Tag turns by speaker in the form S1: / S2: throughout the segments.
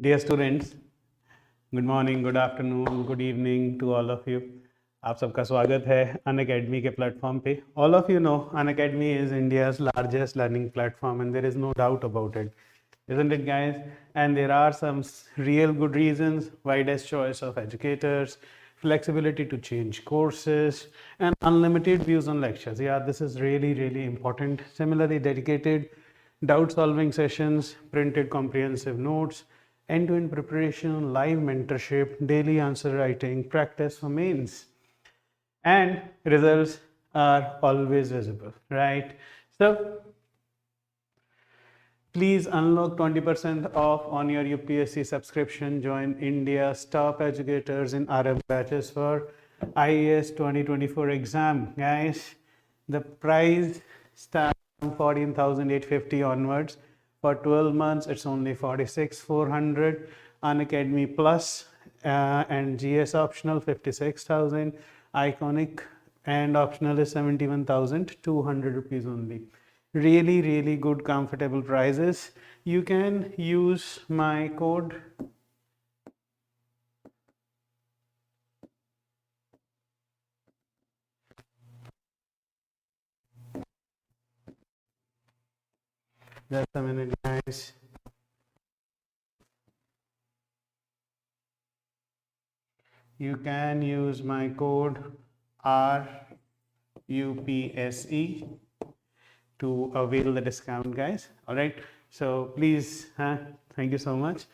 S1: Dear students, good morning, good afternoon, good evening to all of you. आप सबका स्वागत है Unacademy के प्लेटफॉर्म पे. All of you know Unacademy is India's largest learning platform and there is no doubt about it. Isn't it, guys? And there are some real good reasons: widest choice of educators, flexibility to change courses, and unlimited views on lectures. Yeah, this is really, really important. Similarly, dedicated doubt solving sessions, printed comprehensive notes, end-to-end preparation, live mentorship, daily answer writing, practice for mains, and results are always visible, right? So please unlock 20% off on your UPSC subscription. Join India's top educators in RM batches for IAS 2024 exam, guys. The price starts from 14,850 onwards. For 12 months, it's only 46,400. Unacademy Plus and GS optional 56,000. Iconic and optional is 71,200 rupees only. Really, really good, comfortable prices. You can use my code just a minute, guys. You can use my code RUPSE to avail the discount, guys. All right, so please, thank you so much.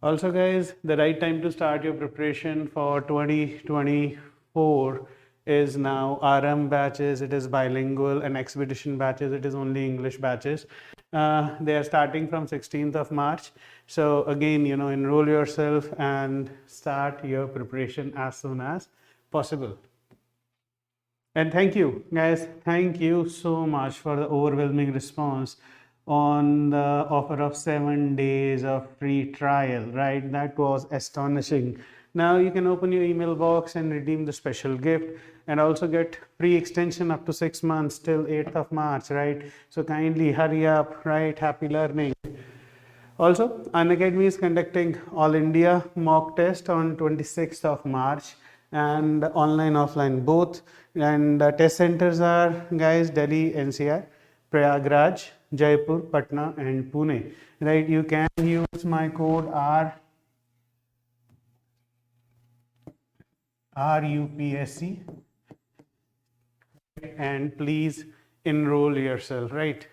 S1: Also, guys, the right time to start your preparation for 2024 is now. RM batches, it is bilingual, and expedition batches, it is only English batches. They are starting from 16th of March. So again, enroll yourself and start your preparation as soon as possible. And thank you, guys. Thank you so much for the overwhelming response on the offer of 7 days of free trial, right? That was astonishing. Now you can open your email box and redeem the special gift and also get free extension up to 6 months till 8th of March, right? So kindly hurry up, right? Happy learning. Also, Unacademy is conducting All India mock test on 26th of March and online, offline both. And test centers are, guys, Delhi, NCR, Prayagraj, Jaipur, Patna, and Pune. Right? You can use my code RUPSC and please enroll yourself, right?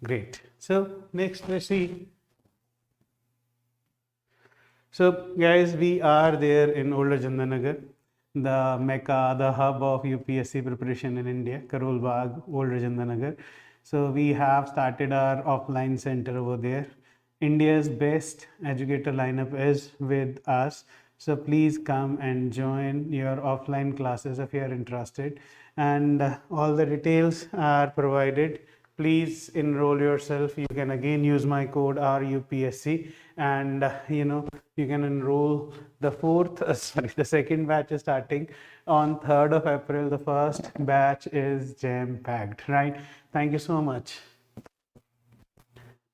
S1: Great. So next let's see. So guys, we are there in Older Jandanagar, the Mecca, the hub of UPSC preparation in India, Karol Bagh, Older Jandanagar. So we have started our offline center over there. India's best educator lineup is with us. So please come and join your offline classes if you are interested. And all the details are provided. Please enroll yourself. You can again use my code RUPSC and you can enroll. The second batch is starting on 3rd of April. The first batch is jam packed, right? Thank you so much.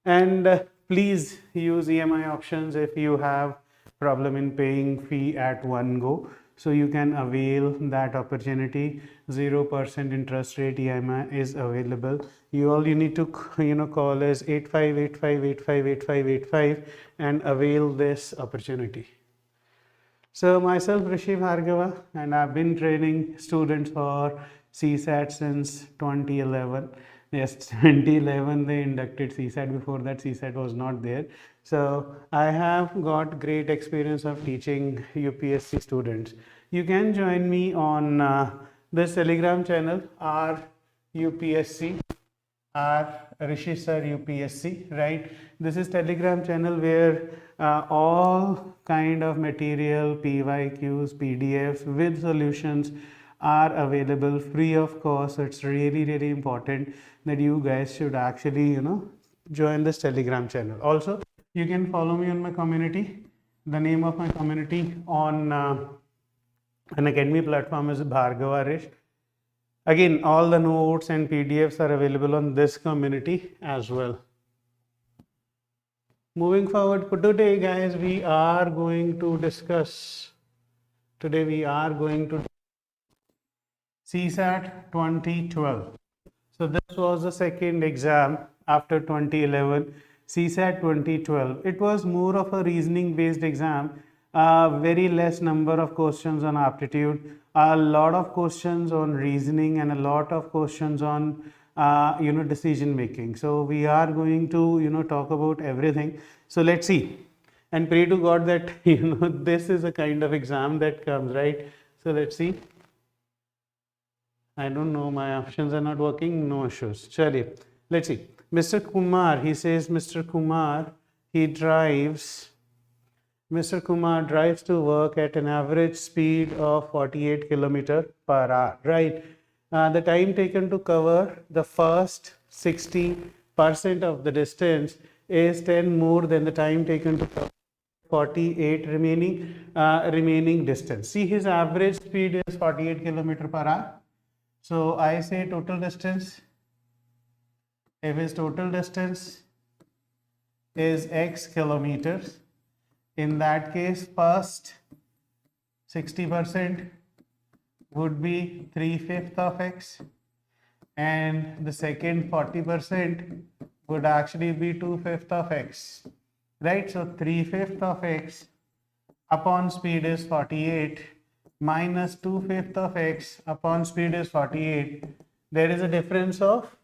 S1: And please use EMI options if you have problem in paying fee at one go. So you can avail that opportunity. 0% interest rate EMI is available. All you need to call is 8585858585 and avail this opportunity. So myself Rishi Bhargava, and I've been training students for CSAT since 2011. Yes, 2011 they inducted CSAT. Before that CSAT was not there. So I have got great experience of teaching UPSC students. You can join me on this Telegram channel, RUPSC, Rishi Sir UPSC, right? This is Telegram channel where all kind of material, PYQs, PDFs with solutions are available free of cost. So it's really, really important that you guys should actually, join this Telegram channel. Also, you can follow me on my community. The name of my community on Unacademy platform is Bhargava Rish. Again, all the notes and PDFs are available on this community as well. Moving forward for today, guys, we are going to discuss. Today we are going to CSAT 2012. So this was the second exam after 2011, CSAT 2012. It was more of a reasoning based exam, very less number of questions on aptitude, a lot of questions on reasoning and a lot of questions on decision making. So we are going to talk about everything. So let's see and pray to God that this is a kind of exam that comes, right? So let's see. I don't know, my options are not working, no issues. Chaliye, let's see. Mr. Kumar, he says, Mr. Kumar drives to work at an average speed of 48 kilometer per hour, right? The time taken to cover the first 60% of the distance is 10 more than the time taken to cover 48 remaining distance. See, his average speed is 48 kilometer per hour. So I say total distance, if his total distance is x kilometers, in that case first 60% would be 3/5 of x and the second 40% would actually be 2/5 of x, right? So 3/5 of x upon speed is 48 minus 2/5 of x upon speed is 48. There is a difference of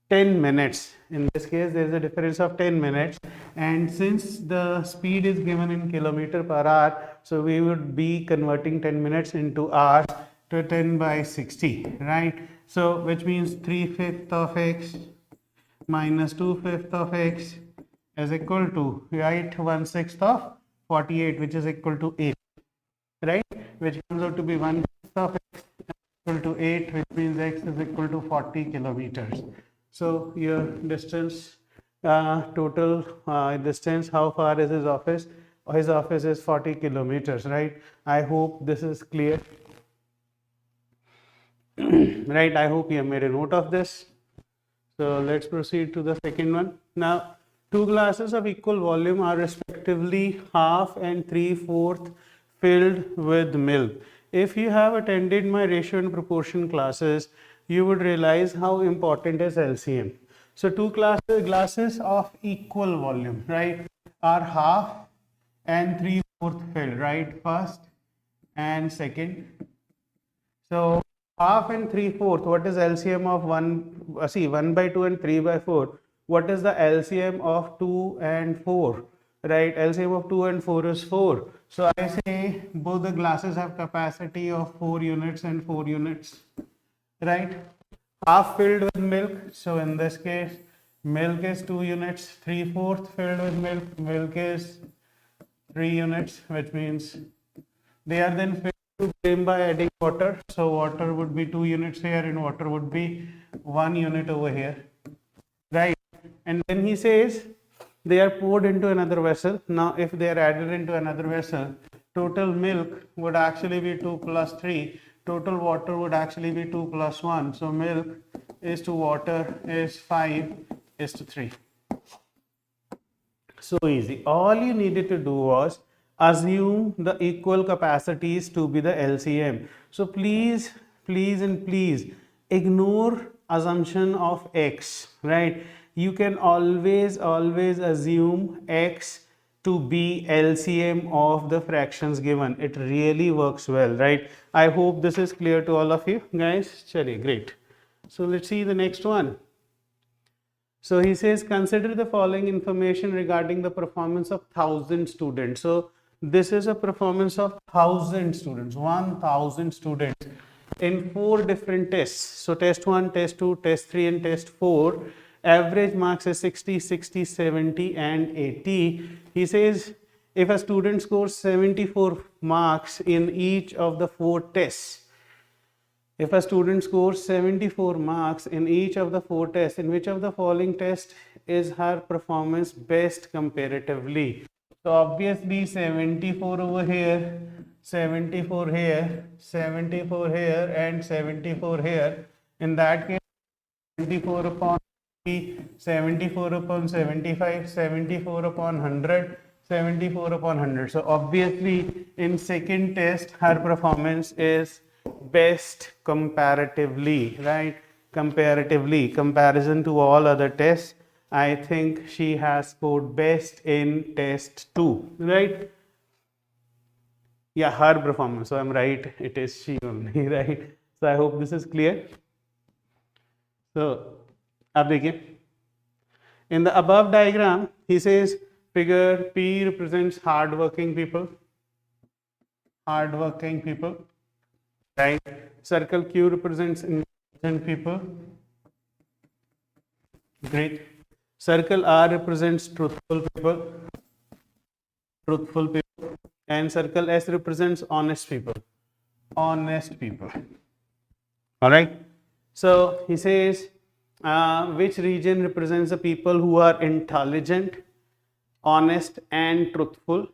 S1: 10 minutes. In this case, there is a difference of 10 minutes. And since the speed is given in kilometer per hour, so we would be converting 10 minutes into hours to 10 by 60, right? So, which means 3/5 of x minus 2/5 of x is equal to, right, 1/6 of 48, which is equal to 8. Right, which comes out to be 1/6 of x equal to 8, which means x is equal to 40 kilometers. So your distance, total distance, how far is his office? His office is 40 kilometers, right? I hope this is clear. Right, I hope you have made a note of this. So let's proceed to the second one. Now, two glasses of equal volume are respectively half and 3/4 filled with milk. If you have attended my ratio and proportion classes, you would realize how important is LCM. So two glasses of equal volume, right, are half and 3/4 filled, right? First and second. So half and 3/4, what is LCM of 1? See, 1/2 and 3/4. What is the LCM of 2 and 4? Right, LCM of 2 and 4 is 4. So I say both the glasses have capacity of 4 units and 4 units, right? Half filled with milk. So in this case, milk is 2 units. 3/4 filled with milk. Milk is 3 units, which means they are then filled to brim by adding water. So water would be 2 units here and water would be 1 unit over here, right? And then he says they are poured into another vessel. Now, if they are added into another vessel, total milk would actually be 2 plus 3. Total water would actually be 2 plus 1. So, milk is to water is 5 is to 3. So easy. All you needed to do was assume the equal capacities to be the LCM. So, please ignore assumption of x, right? You can always assume x to be LCM of the fractions given. It really works well, right? I hope this is clear to all of you guys. Chaliye, great. So let's see the next one. So he says, consider the following information regarding the performance of 1,000 students. So this is a performance of 1,000 students, 1,000 students in 4 different tests. So test 1, test 2, test 3 and test 4. Average marks is 60, 60, 70 and 80. He says if a student scores 74 marks in each of the 4 tests, if a student scores 74 marks in each of the 4 tests, in which of the following test is her performance best comparatively? So obviously 74 over here, 74 here, 74 here, and 74 here. In that case, 74 upon 74 upon 75, 74 upon 100, 74 upon 100. So obviously in second test her performance is best comparatively, right? Comparatively, comparison to all other tests, I think she has scored best in test 2, right? Yeah, her performance. So I'm right, it is she only, right? So I hope this is clear. So अब देखिए, in the above diagram he says figure P represents hardworking people, right? Circle Q represents intelligent people, great. Circle R represents truthful people, and circle S represents honest people, all right. So he says which region represents the people who are intelligent, honest and truthful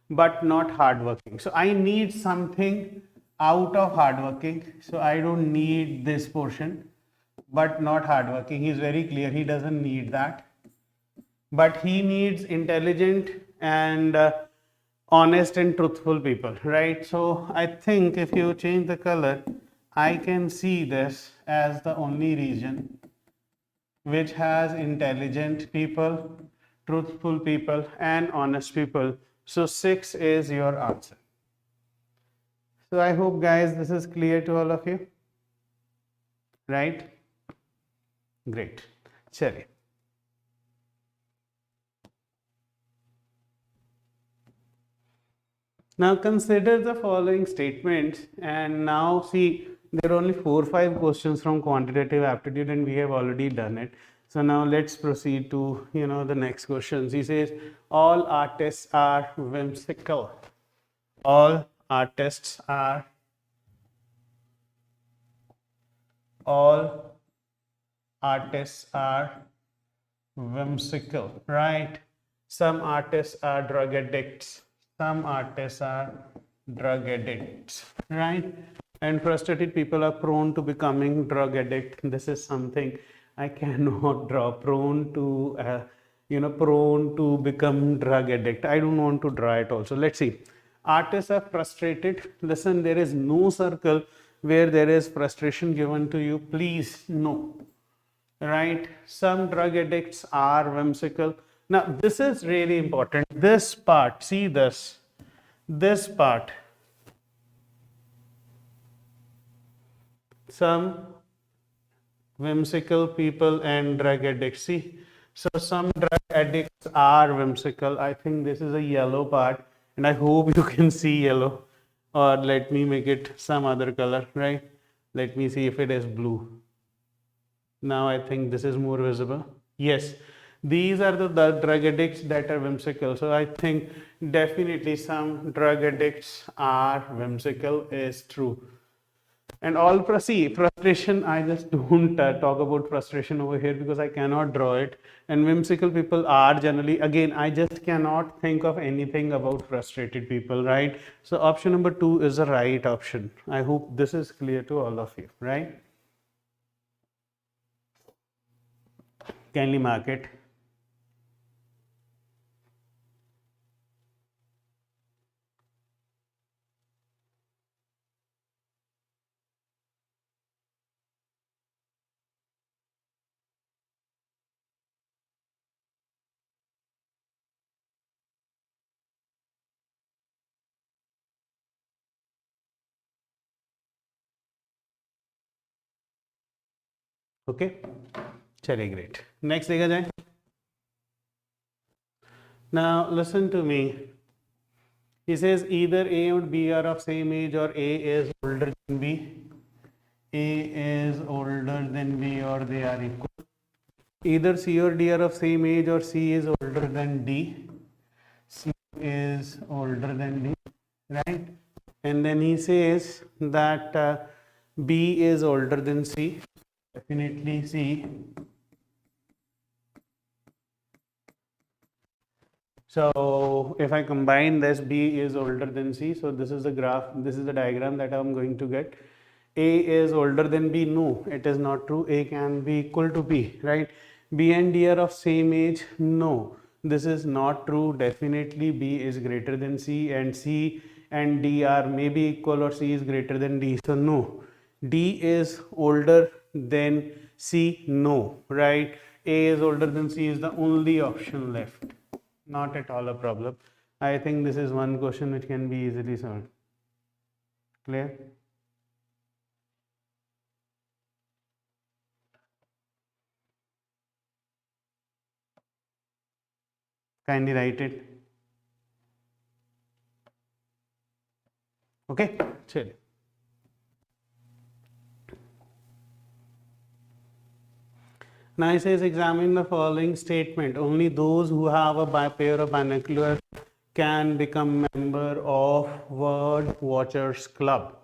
S1: but not hardworking. So I need something out of hardworking, so I don't need this portion, but not hardworking. He's very clear, he doesn't need that, but he needs intelligent and honest and truthful people, right? So I think if you change the color, I can see this as the only region which has intelligent people, truthful people and honest people. So 6 is your answer. So I hope guys this is clear to all of you, right? Great. Chale. Now consider the following statements, and now see there are only 4-5 questions from quantitative aptitude and we have already done it. So now let's proceed to the next questions. He says all artists are whimsical. All artists are whimsical, right? Some artists are drug addicts. Right? And frustrated people are prone to becoming drug addict. This is something I cannot draw. Prone to become drug addict. I don't want to draw it also. Let's see. Artists are frustrated. Listen, there is no circle where there is frustration given to you. Please, no. Right? Some drug addicts are whimsical. Now, this is really important. This part, see this part. Some whimsical people and drug addicts. See, so some drug addicts are whimsical. I think this is a yellow part, and I hope you can see yellow. Or let me make it some other color, right? Let me see if it is blue. Now I think this is more visible. Yes, these are the drug addicts that are whimsical. So I think definitely some drug addicts are whimsical is true. And all frustration, I just don't talk about frustration over here because I cannot draw it. And whimsical people are generally, again, I just cannot think of anything about frustrated people, right? So option number 2 is the right option. I hope this is clear to all of you, right? Kindly mark it. Okay, चलिए great. Next देखा जाए. Now listen to me. He says either A and B are of same age or A is older than B. A is older than B or they are equal. Either C or D are of same age or C is older than D. C is older than D, right? And then he says that B is older than C. Definitely C. So if I combine this, B is older than C. So this is the graph, this is the diagram that I'm going to get. A is older than B. No, it is not true. A can be equal to B, right? B and D are of same age. No, this is not true. Definitely B is greater than C, and C and D are maybe equal, or C is greater than D. So no, D is older than C. No, right? A is older than C is the only option left. Not at all a problem. I think this is one question which can be easily solved. Clear? Kindly write it. Okay, chale. Now it says examine the following statement. Only those who have a pair of binoculars can become member of Bird Watchers Club.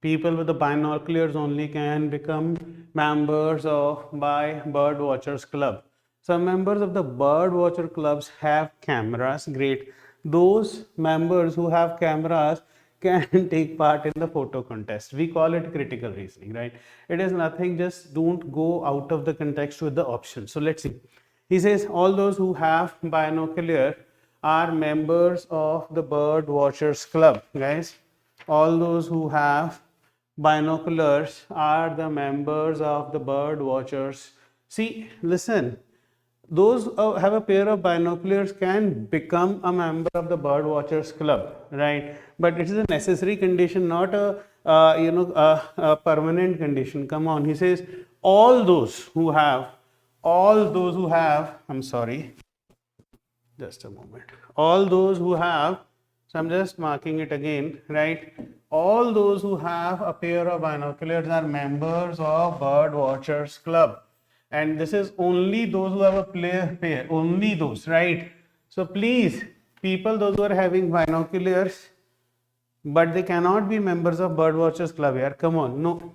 S1: People with the binoculars only can become members of Bird Watchers Club. Some members of the Bird Watcher clubs have cameras. Great. Those members who have cameras can take part in the photo contest. We call it critical reasoning, right? It is nothing, just don't go out of the context with the options. So let's see. He says all those who have binocular are members of the Bird Watchers Club, guys. All those who have binoculars are the members of the Bird Watchers. See, listen, those who have a pair of binoculars can become a member of the Bird Watchers Club, right? But it is a necessary condition, not a permanent condition. Come on, he says all those who have, I'm sorry, just a moment. All those who have, so I'm just marking it again, right? All those who have a pair of binoculars are members of Bird Watchers Club. And this is only those who have a pair, only those, right? So please, people, those who are having binoculars, but they cannot be members of Bird Watchers Club here. Come on, no.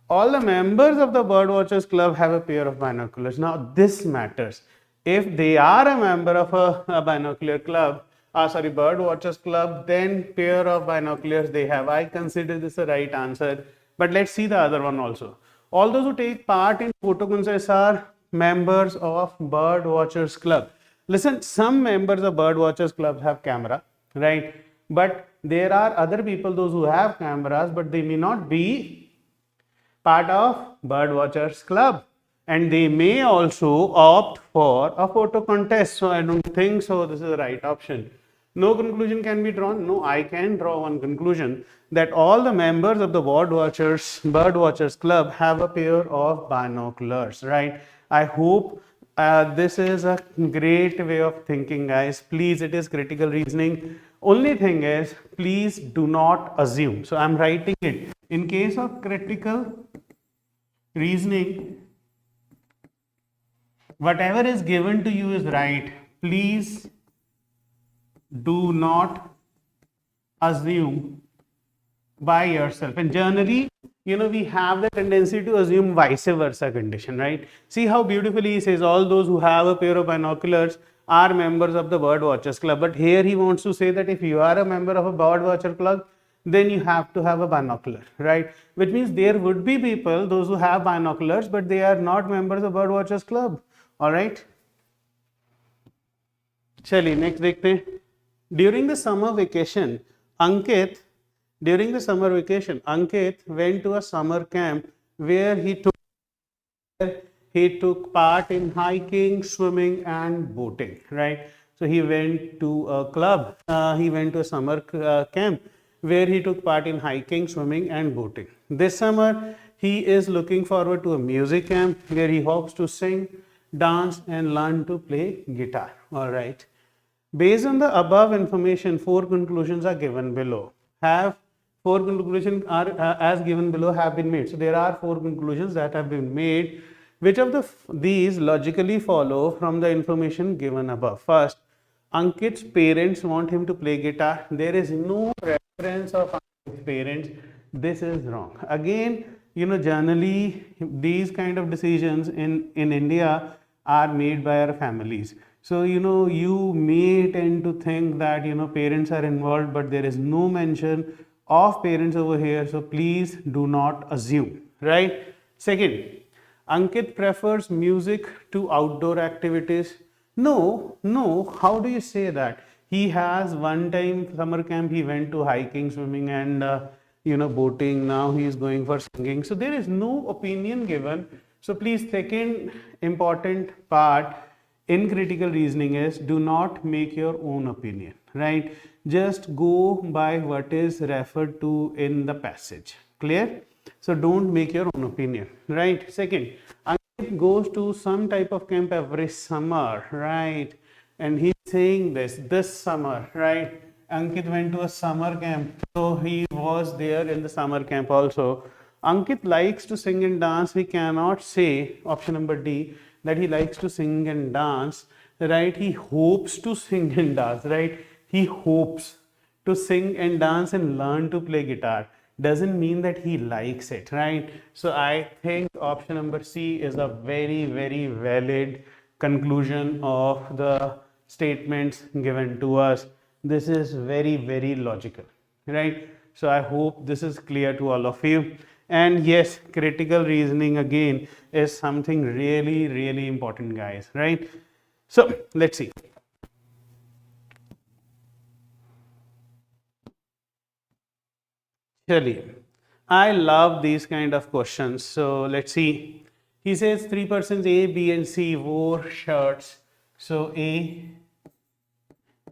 S1: All the members of the Bird Watchers Club have a pair of binoculars. Now this matters. If they are a member of a binocular club, Bird Watchers Club, then pair of binoculars they have. I consider this a right answer. But let's see the other one also. All those who take part in photo contests are members of Bird Watchers Club. Listen, some members of Bird Watchers Club have camera, right? But there are other people, those who have cameras, but they may not be part of Bird Watchers Club. And they may also opt for a photo contest. So I don't think so this is the right option. No conclusion can be drawn. No, I can draw one conclusion, that all the members of the Bird Watchers Club have a pair of binoculars, right? I hope this is a great way of thinking, guys. Please, it is critical reasoning. Only thing is, please do not assume. So I'm writing it. In case of critical reasoning, whatever is given to you is right. Please do not assume by yourself. And generally, we have the tendency to assume vice versa condition, right? See how beautifully he says all those who have a pair of binoculars are members of the Bird Watchers Club. But here he wants to say that if you are a member of a Bird Watcher Club, then you have to have a binocular, right? Which means there would be people, those who have binoculars, but they are not members of Bird Watchers Club. All right. Chali, next dekhte hain. During the summer vacation, Ankit went to a summer camp where he took part in hiking, swimming, and boating, right? So he went to a club, he went to a summer camp where he took part in hiking, swimming, and boating. This summer, he is looking forward to a music camp where he hopes to sing, dance, and learn to play guitar. All right. Based on the above information, 4 conclusions are given below. Four conclusions are as given below have been made. So there are 4 conclusions that have been made. Which of these logically follow from the information given above? First, Ankit's parents want him to play guitar. There is no reference of Ankit's parents. This is wrong. Again, generally these kind of decisions in India are made by our families. So, you may tend to think that, parents are involved, but there is no mention of parents over here. So, please do not assume, right? Second, Ankit prefers music to outdoor activities. No, no, how do you say that? He has one time summer camp, he went to hiking, swimming, and boating. Now he is going for singing. So there is no opinion given. So please, second important part in critical reasoning is do not make your own opinion, right? Just go by what is referred to in the passage. Clear? So don't make your own opinion, right? Second, Ankit goes to some type of camp every summer, right? And he's saying this summer, right? Ankit went to a summer camp, so he was there in the summer camp also. Ankit likes to sing and dance. We cannot say, option number D, that he likes to sing and dance, right? He hopes to sing and dance, right? He hopes to sing and dance and learn to play guitar. Doesn't mean that he likes it, right? So I think option number C is a very, very valid conclusion of the statements given to us. This is very, very logical, right? So I hope this is clear to all of you. And yes, critical reasoning again is something really, really important, guys, right? So let's see. Chaliye. I love these kind of questions. So let's see. He says 3 persons A, B, and C wore shirts. So A,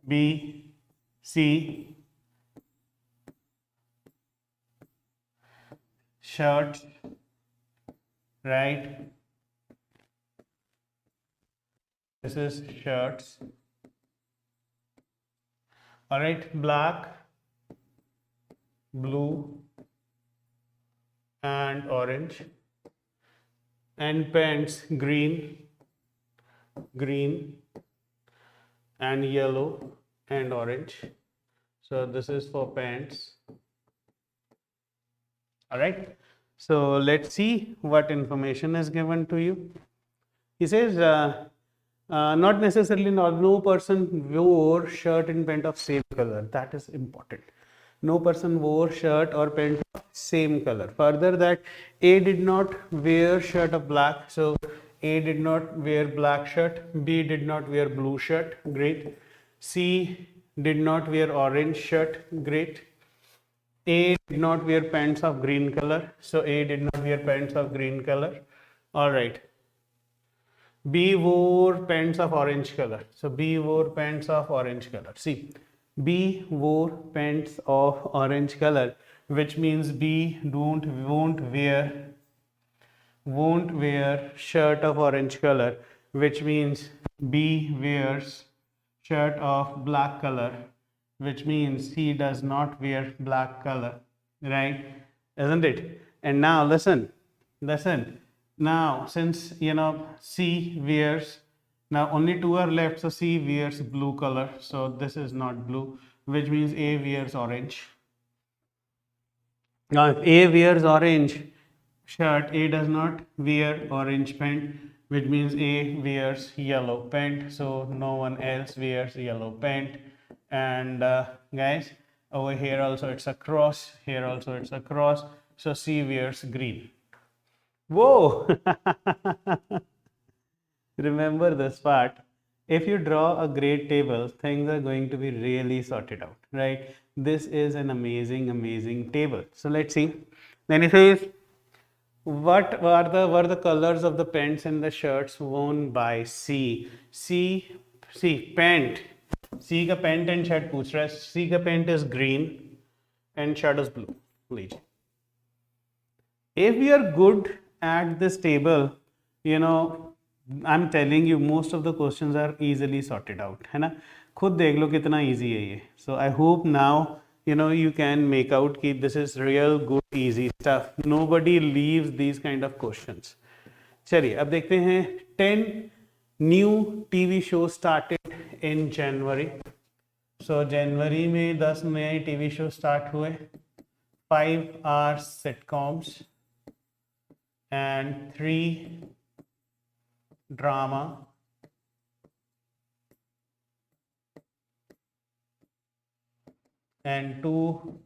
S1: B, C, shirt, right? This is shirts. All right, black, blue, and orange, and pants green, and yellow and orange. So this is for pants. All right. So let's see what information is given to you. He says not necessarily no person wore shirt and pant of same color. That is important. No person wore shirt or pant of same color. Further, that A did not wear shirt of black. So A did not wear black shirt. B did not wear blue shirt. Great. C did not wear orange shirt. Great. A did not wear pants of green color. So A did not wear pants of green color. All right. B wore pants of orange color. So B wore pants of orange color. See, B wore pants of orange color, which means B won't wear shirt of orange color, which means B wears shirt of black color, which means he does not wear black color, right? Isn't it? And now listen. Now, since C wears, now only two are left, so C wears blue color, so this is not blue, which means A wears orange. Now, if A wears orange shirt, A does not wear orange pant, which means A wears yellow pant, so no one else wears yellow pant. And guys, over here also it's a cross, here also it's a cross, so C wears green. Whoa! Remember this part. If you draw a grade table, things are going to be really sorted out, right? This is an amazing table. So let's see. Then it says, what were the colors of the pants and the shirts worn by C? C pant. C का pant and shirt पूछ रहा है. C का pant is green and shirt is blue. लीजिए. If we are good at this table, I'm telling you, most of the questions are easily sorted out, है ना? खुद देख लो कितना easy है ये. So I hope now you can make out कि this is real good easy stuff. Nobody leaves these kind of questions. चलिए अब देखते हैं 10 new TV shows started in January. So January में 10 नए TV show start हुए. 5 are sitcoms and 3 drama, and 2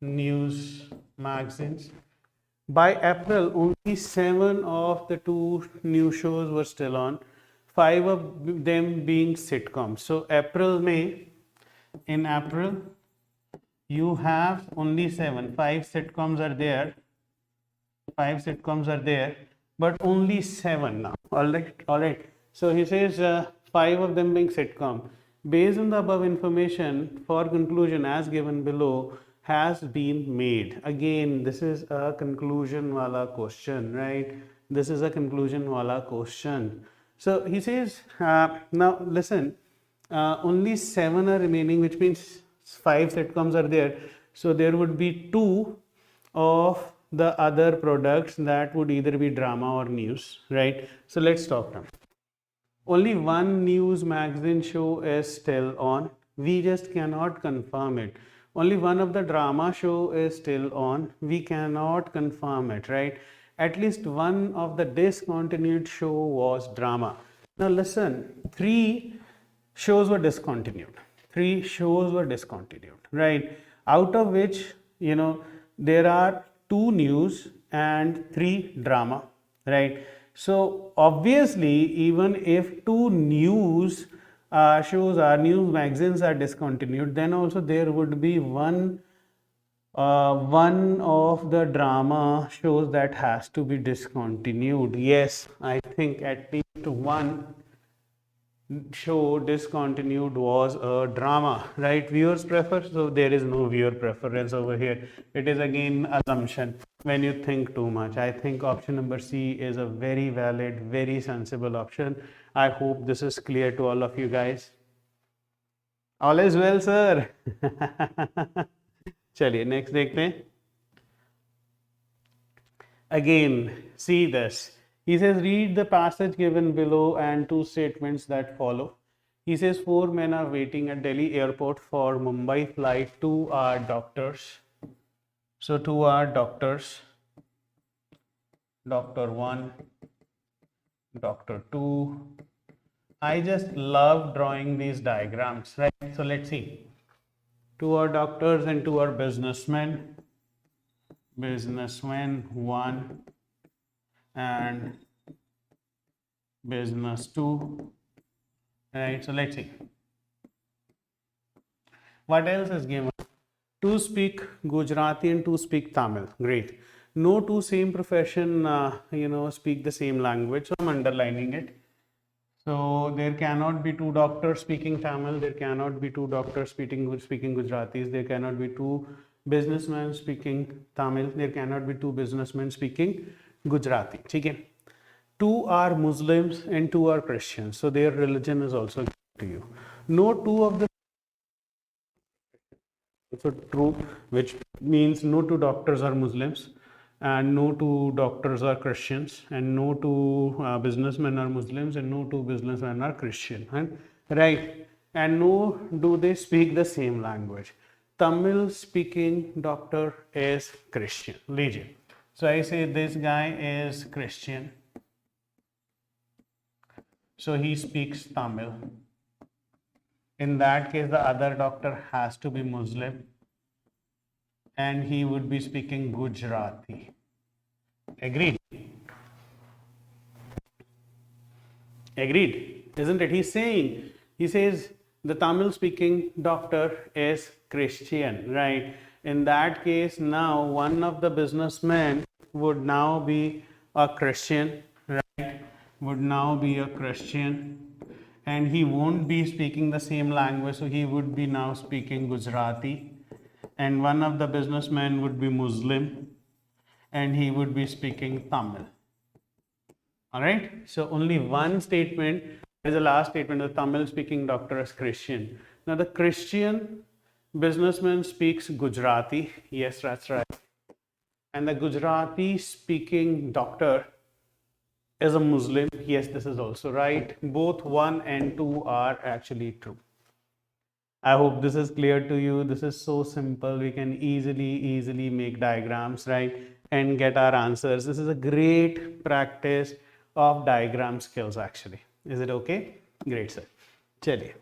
S1: news magazines. By April, only 7 of the 2 new shows were still on, 5 of them being sitcoms. So in April, you have only 7, 5 sitcoms are there, but only 7 now. All right. So he says 5 of them being sitcom. Based on the above information, for conclusion as given below has been made. Again, this is a conclusion wala question, right? This is a conclusion wala question. So he says, now listen, only 7 are remaining, which means 5 sitcoms are there. So there would be 2 of the other products that would either be drama or news, right? So let's talk now. Only 1 news magazine show is still on. We just cannot confirm it. Only 1 of the drama show is still on. We cannot confirm it, right? At least 1 of the discontinued show was drama. Now listen, 3 shows were discontinued. 3 shows were discontinued, right? Out of which, there are 2 news and 3 drama, right? So obviously, even if 2 news shows or news magazines are discontinued, then also there would be one of the drama shows that has to be discontinued. Yes, I think at least 1 show discontinued was a drama, right? Viewers prefer, so there is no viewer preference over here. It is again assumption when you think too much. I think option number C is a very valid, very sensible option. I hope this is clear to all of you guys. All is well, sir. चलिए next देखते हैं. Again, see this. He says, read the passage given below and 2 statements that follow. He says, 4 men are waiting at Delhi airport for Mumbai flight. 2 are doctors. So 2 are doctors. Doctor 1, Doctor 2. I just love drawing these diagrams, right? So let's see. 2 are doctors and 2 are businessmen. Businessman 1 and business 2, right? So let's see what else is given. 2 speak Gujarati and 2 speak Tamil. Great. No 2 same profession speak the same language, so I'm underlining it. So there cannot be 2 doctors speaking Tamil, there cannot be 2 doctors speaking Gujaratis, there cannot be 2 businessmen speaking Tamil, there cannot be 2 businessmen speaking Gujarati. Okay? 2 are Muslims and 2 are Christians, so their religion is also to you. No 2 of the also true, which means no 2 doctors are Muslims and no 2 doctors are Christians and no 2 businessmen are Muslims and no 2 businessmen are Christian, right? And no do they speak the same language. Tamil speaking doctor is Christian. Legion. So I say this guy is Christian. So he speaks Tamil. In that case, the other doctor has to be Muslim and he would be speaking Gujarati. Agreed? Agreed, isn't it? He says the Tamil speaking doctor is Christian, right? In that case, now one of the businessmen would now be a Christian, right? Would now be a Christian and he won't be speaking the same language, so he would be now speaking Gujarati, and one of the businessmen would be Muslim and he would be speaking Tamil. All right, so only one statement is the last statement. The Tamil speaking doctor is Christian. Now the Christian businessman speaks Gujarati. Yes, that's right. And the Gujarati speaking doctor is a Muslim. Yes, this is also right. Both 1 and 2 are actually true. I hope this is clear to you. This is so simple. We can easily make diagrams, right? And get our answers. This is a great practice of diagram skills actually. Is it okay? Great, sir. Chaliye.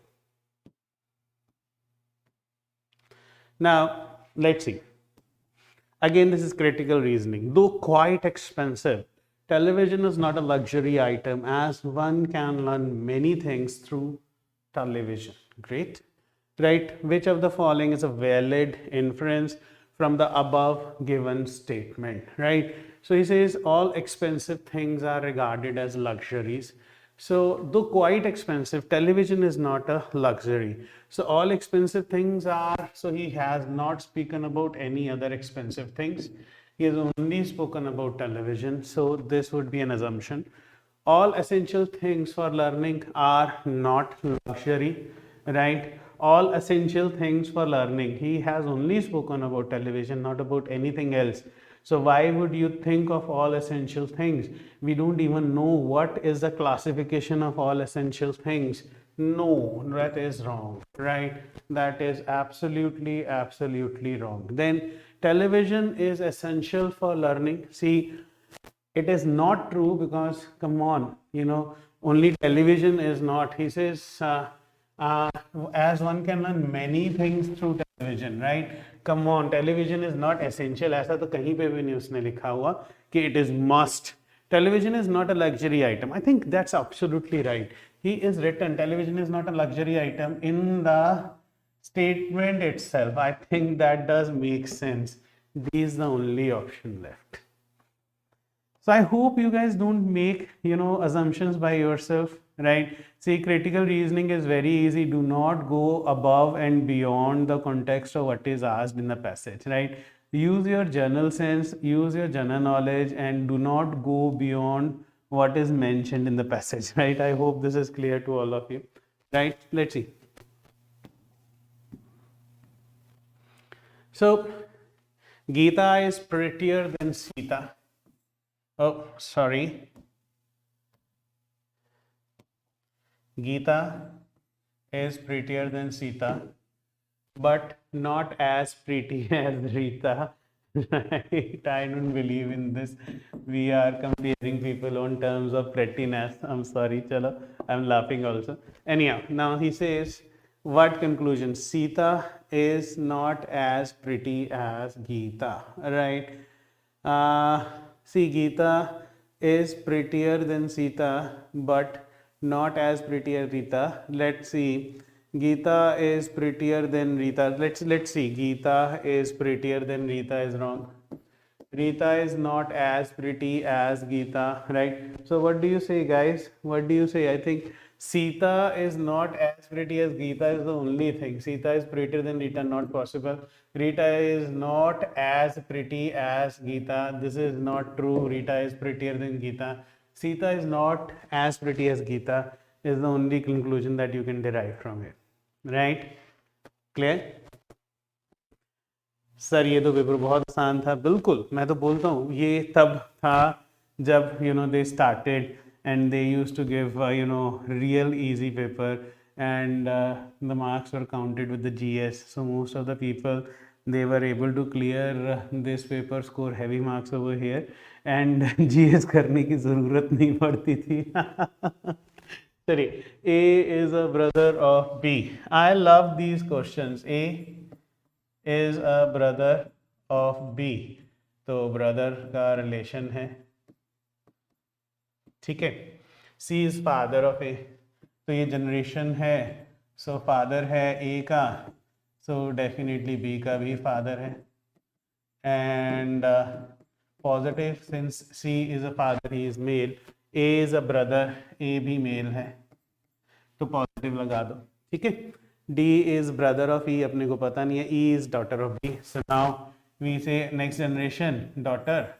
S1: Now, let's see. Again, this is critical reasoning. Though quite expensive, television is not a luxury item as one can learn many things through television. Great. Right? Which of the following is a valid inference from the above given statement? Right? So he says all expensive things are regarded as luxuries. So, though quite expensive, television is not a luxury. So, all expensive things are, so he has not spoken about any other expensive things. He has only spoken about television. So, this would be an assumption. All essential things for learning are not luxury, right? All essential things for learning. He has only spoken about television, not about anything else. So why would you think of all essential things? We don't even know what is the classification of all essential things. No, that is wrong, right? That is absolutely, absolutely wrong. Then television is essential for learning. See, it is not true because, come on, only television is not. He says, as one can learn many things through television, right? Come on, television is not essential. ऐसा तो कहीं पे भी नहीं उसने लिखा हुआ कि it is must. Television is not a luxury item. I think that's absolutely right. He is written, television is not a luxury item in the statement itself. I think that does make sense. D is the only option left. So I hope you guys don't make, assumptions by yourself, right? See, critical reasoning is very easy. Do not go above and beyond the context of what is asked in the passage, right? Use your general sense, use your general knowledge, and do not go beyond what is mentioned in the passage, right? I hope this is clear to all of you, right? Let's see. So, Gita is prettier than Sita. Oh, sorry. Gita is prettier than Sita, but not as pretty as Rita. Right? I don't believe in this. We are comparing people on terms of prettiness. I'm sorry, chalo. I'm laughing also. Anyhow, now he says, what conclusion? Sita is not as pretty as Gita, right? See, Gita is prettier than Sita, but not as pretty as Rita. Let's see. Gita is prettier than Rita. Let's see. Gita is prettier than Rita is wrong. Rita is not as pretty as Gita, right? So what do you say, guys? What do you say? I think Sita is not as pretty as Gita is the only thing. Sita is prettier than Rita, not possible. Rita is not as pretty as Gita. This is not true. Rita is prettier than Gita. Sita is not as pretty as Gita is the only conclusion that you can derive from it. Right? Clear? Sir ये तो paper बहुत आसान था. बिल्कुल, मैं तो बोलता हूँ ये तब था जब they started and they used to give real easy paper and the marks were counted with the GS. So most of the people, they were able to clear this paper, score heavy marks over here, and GS करने की ज़रूरत नहीं पड़ती थी. Sorry, A is a brother of B. I love these questions. A is a brother of B. तो brother का relation है, ठीक है. C is father of A. तो ये generation है, so father है A का, so definitely B का भी father है. And positive, since C is a father, he is male. A is a brother, A भी male है, तो positive लगा दो, ठीक है. D is brother of E, अपने को पता नहीं है. E is daughter of B. So now we say next generation daughter.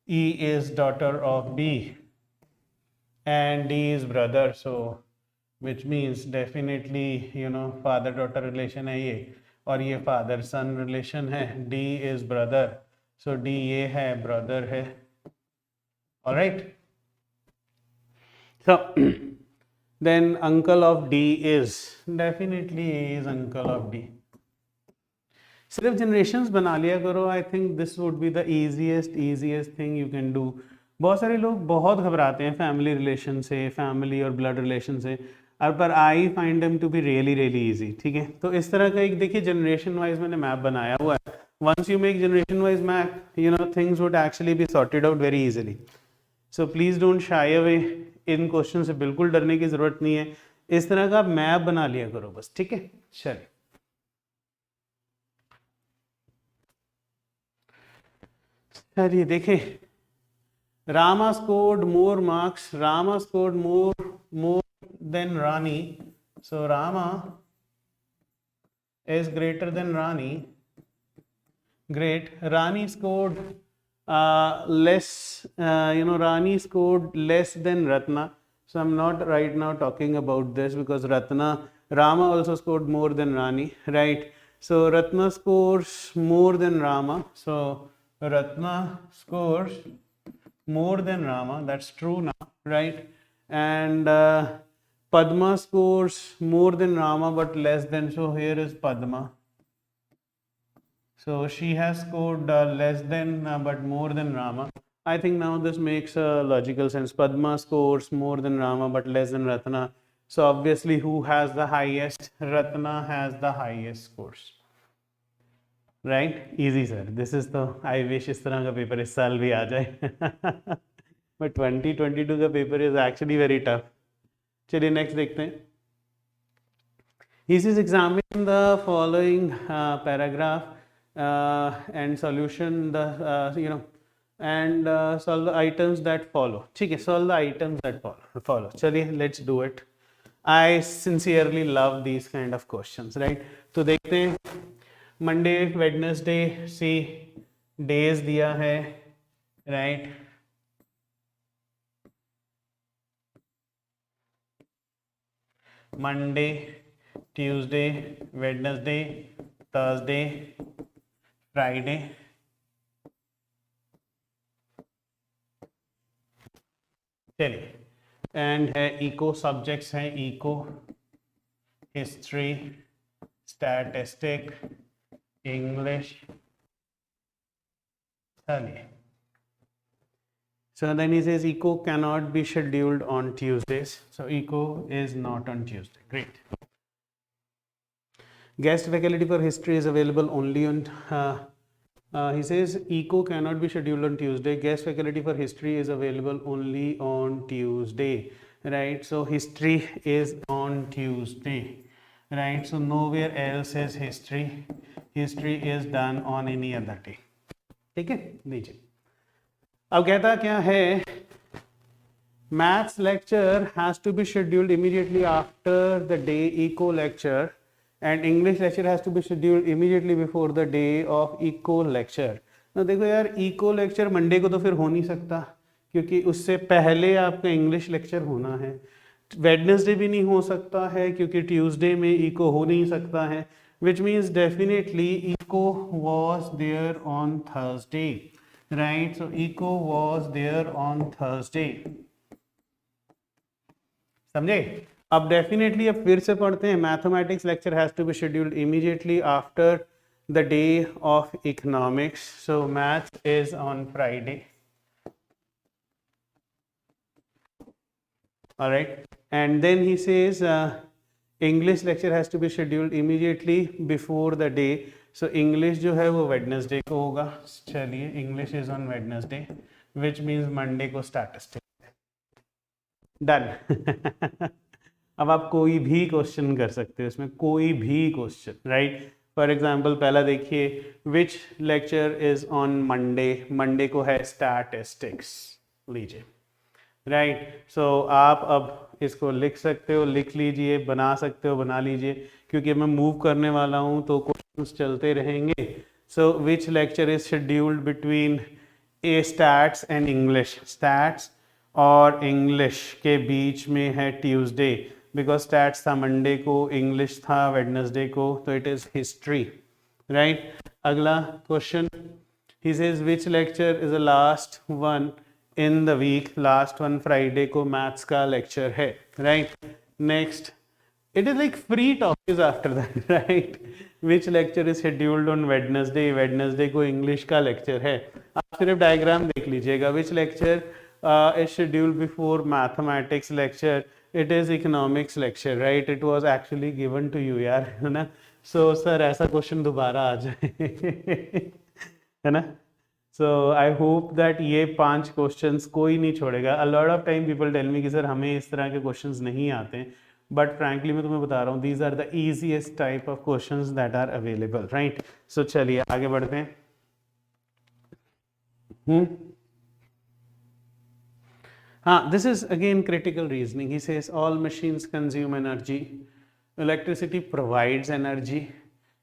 S1: E is daughter of B and D is brother. So which means definitely father daughter relation है ये, और ये father son relation है. D is brother. So D ये है, brother है. All right. So then uncle of D is, definitely A is uncle of D. सिर्फ generations बना लिया करो. I think this would be the easiest thing you can do. बहुत सारे लोग बहुत घबराते हैं फैमिली रिलेशन से, फैमिली और ब्लड रिलेशन से, और पर I find them to be really really easy. ठीक है, तो इस तरह का एक देखिए जनरेशन वाइज मैंने मैप बनाया हुआ है. Once you make generation wise map, you know things would actually be sorted out very easily. So please don't shy away. इन क्वेश्चन से बिल्कुल डरने की जरूरत नहीं है. इस तरह का मैप बना लिया करो बस. ठीक है, चलिए. चलिए देखें. Rama scored more marks. Rama scored more than Rani. So Rama is greater than Rani. Great. Rani scored less. Rani scored less than Ratna. So I'm not right now talking about this because Rama also scored more than Rani, right? So Ratna scores more than Rama. So Ratna scores more than Rama, that's true now, right? And Padma scores more than Rama but less than, so here is Padma. So she has scored less than but more than Rama. I think now this makes a logical sense. Padma scores more than Rama but less than Ratna. So obviously who has the highest? Ratna has the highest scores. Right? Easy sir. This is the, I wish इस तरह का paper इस साल भी आ जाए. But 2022 का paper is actually very tough. चलिए next देखते हैं. He says examine the following paragraph and solution the and solve the items that follow. ठीक है, solve the items that follow. चलिए let's do it. I sincerely love these kind of questions, right? तो देखते हैं. Monday, Wednesday, सी days दिया है, right? Monday, Tuesday, Wednesday, Thursday, Friday. चलिए. And है इको, सब्जेक्ट्स हैं eco, history, statistic, English. So then he says eco cannot be scheduled on Tuesdays. So eco is not on Tuesday. Great. Guest faculty for history is available only on he says eco cannot be scheduled on Tuesday. Guest faculty for history is available only on Tuesday, right? So history is on Tuesday, right? So nowhere else is history. History is done on any other day. ठीक है, लीजिए. अब कहता क्या है, maths lecture has to be scheduled immediately after the day eco lecture and English lecture has to be scheduled immediately before the day of eco lecture. तो देखो यार, इको लेक्चर मंडे को तो फिर हो नहीं सकता क्योंकि उससे पहले आपका इंग्लिश लेक्चर होना है. वेडनेसडे भी नहीं हो सकता है क्योंकि ट्यूसडे में इको हो नहीं सकता है. Which means definitely eco was there on Thursday, right? So eco was there on Thursday. समझे? अब definitely अब फिर से पढ़ते हैं. Mathematics lecture has to be scheduled immediately after the day of economics. So math is on Friday. All right. And then he says English lecture has to be scheduled immediately before the day. So English जो है वो Wednesday को होगा. चलिए, English is on Wednesday, which means Monday को statistics. Done. अब आप कोई भी क्वेश्चन कर सकते हो इसमें, कोई भी क्वेश्चन, राइट? फॉर एग्जाम्पल पहला देखिए, which lecture is on Monday. Monday को है स्टैटिस्टिक्स. लीजिए, राइट? सो आप अब इसको लिख सकते हो, लिख लीजिए, बना सकते हो, बना लीजिए, क्योंकि मैं मूव करने वाला हूँ तो क्वेश्चंस चलते रहेंगे. So which lecture is scheduled between a stats and English. Stats और इंग्लिश के बीच में है ट्यूसडे, बिकॉज स्टैट्स था मंडे को, इंग्लिश था वेडनेसडे को, तो इट इज हिस्ट्री, राइट? अगला question, he says which lecture is the last one in the week. Last one Friday को मैथ्स का लेक्चर है, right? Next, it is like free topics after that, right? Which lecture is scheduled on Wednesday, Wednesday को English का lecture है, आप सिर्फ diagram देख लीजिएगा. Which lecture is scheduled before mathematics lecture, it is economics lecture, right. It was actually given to you यार, है ना. सो सर ऐसा क्वेश्चन दोबारा आ जाए है ना. सो आई होप दैट ये 5 क्वेश्चंस कोई नहीं छोड़ेगा. A lot of time people tell me कि सर हमें इस तरह के क्वेश्चंस नहीं आते हैं, बट फ्रैंकली मैं तुम्हें बता रहा हूँ these are the easiest type of questions that are available, right. So चलिए आगे बढ़ते हैं. हाँ, this is again critical reasoning. He says all machines consume energy. Electricity provides energy.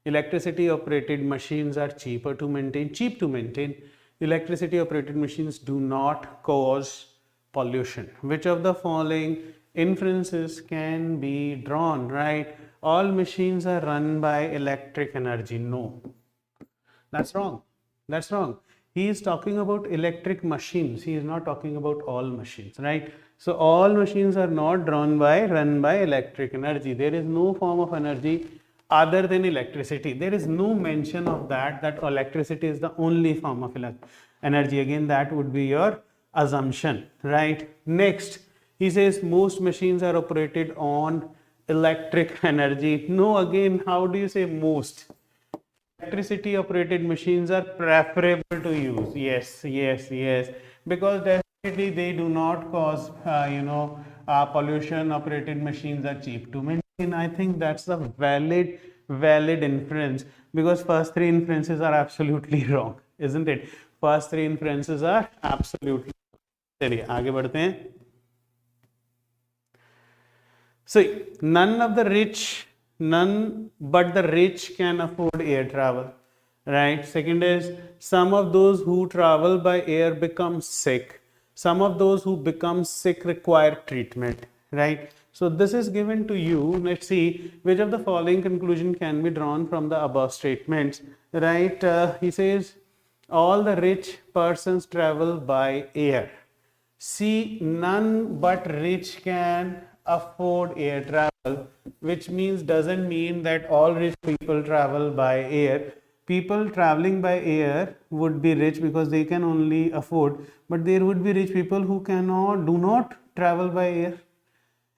S1: Electricity operated machines are cheap to maintain. Electricity operated machines do not cause pollution. Which of the following inferences can be drawn, right? All machines are run by electric energy. No, that's wrong. That's wrong. He is talking about electric machines. He is not talking about all machines, right? So all machines are not run by electric energy. There is no form of energy other than electricity. There is no mention of that electricity is the only form of energy. Again, that would be your assumption, right? Next, he says most machines are operated on electric energy. No, again, how do you say most? Electricity operated machines are preferable to use. Yes, because definitely they do not cause pollution. Operated machines are cheap to maintain. I think that's a valid inference, because first 3 inferences are absolutely wrong, isn't it? First 3 inferences are absolutely. चलिए आगे बढ़ते हैं. So none but the rich can afford air travel, right? Second is some of those who travel by air become sick. Some of those who become sick require treatment, right? So this is given to you. Let's see which of the following conclusion can be drawn from the above statements, right? He says all the rich persons travel by air. See, none but rich can afford air travel, which means doesn't mean that all rich people travel by air. People traveling by air would be rich because they can only afford, but there would be rich people who do not travel by air.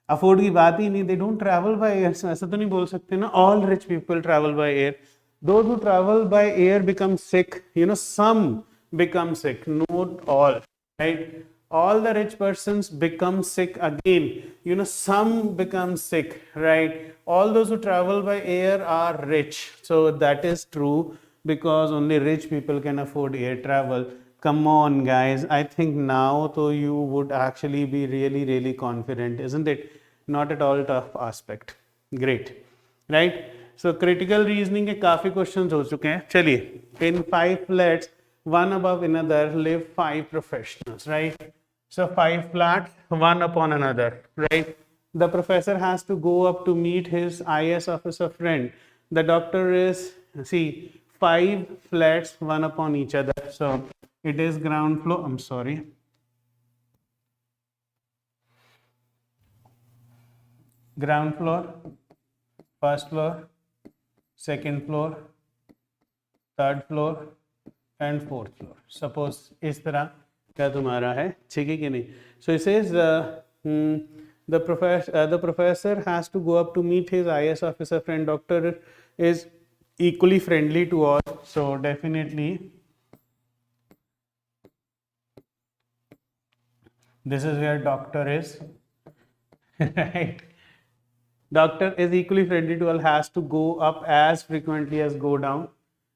S1: Afford की बात ही नहीं, they don't travel by air. ऐसा तो नहीं बोल सकते ना all rich people travel by air. Those who travel by air become sick. Some become sick, not all, right? All the rich persons become sick again. Some become sick, right? All those who travel by air are rich. So that is true, because only rich people can afford air travel. Come on, guys. I think now so you would actually be really confident, isn't it? Not at all tough aspect. Great, right? So critical reasoning के काफी questions हो चुके हैं. चलिए, in 5 flats, one above another live 5 professionals, right? So 5 flats, one upon another, right? The professor has to go up to meet his IAS officer friend. The doctor is, see, 5 flats, one upon each other. So it is ground floor. I'm sorry. Ground floor, first floor, second floor, third floor and fourth floor. Suppose इस तरह क्या तुम्हारा है, ठीक है कि नहीं? So it says the professor has to go up to meet his IAS officer friend. Doctor is equally friendly to all. So definitely this is where doctor is right. Doctor is equally friendly to all, has to go up as frequently as go down,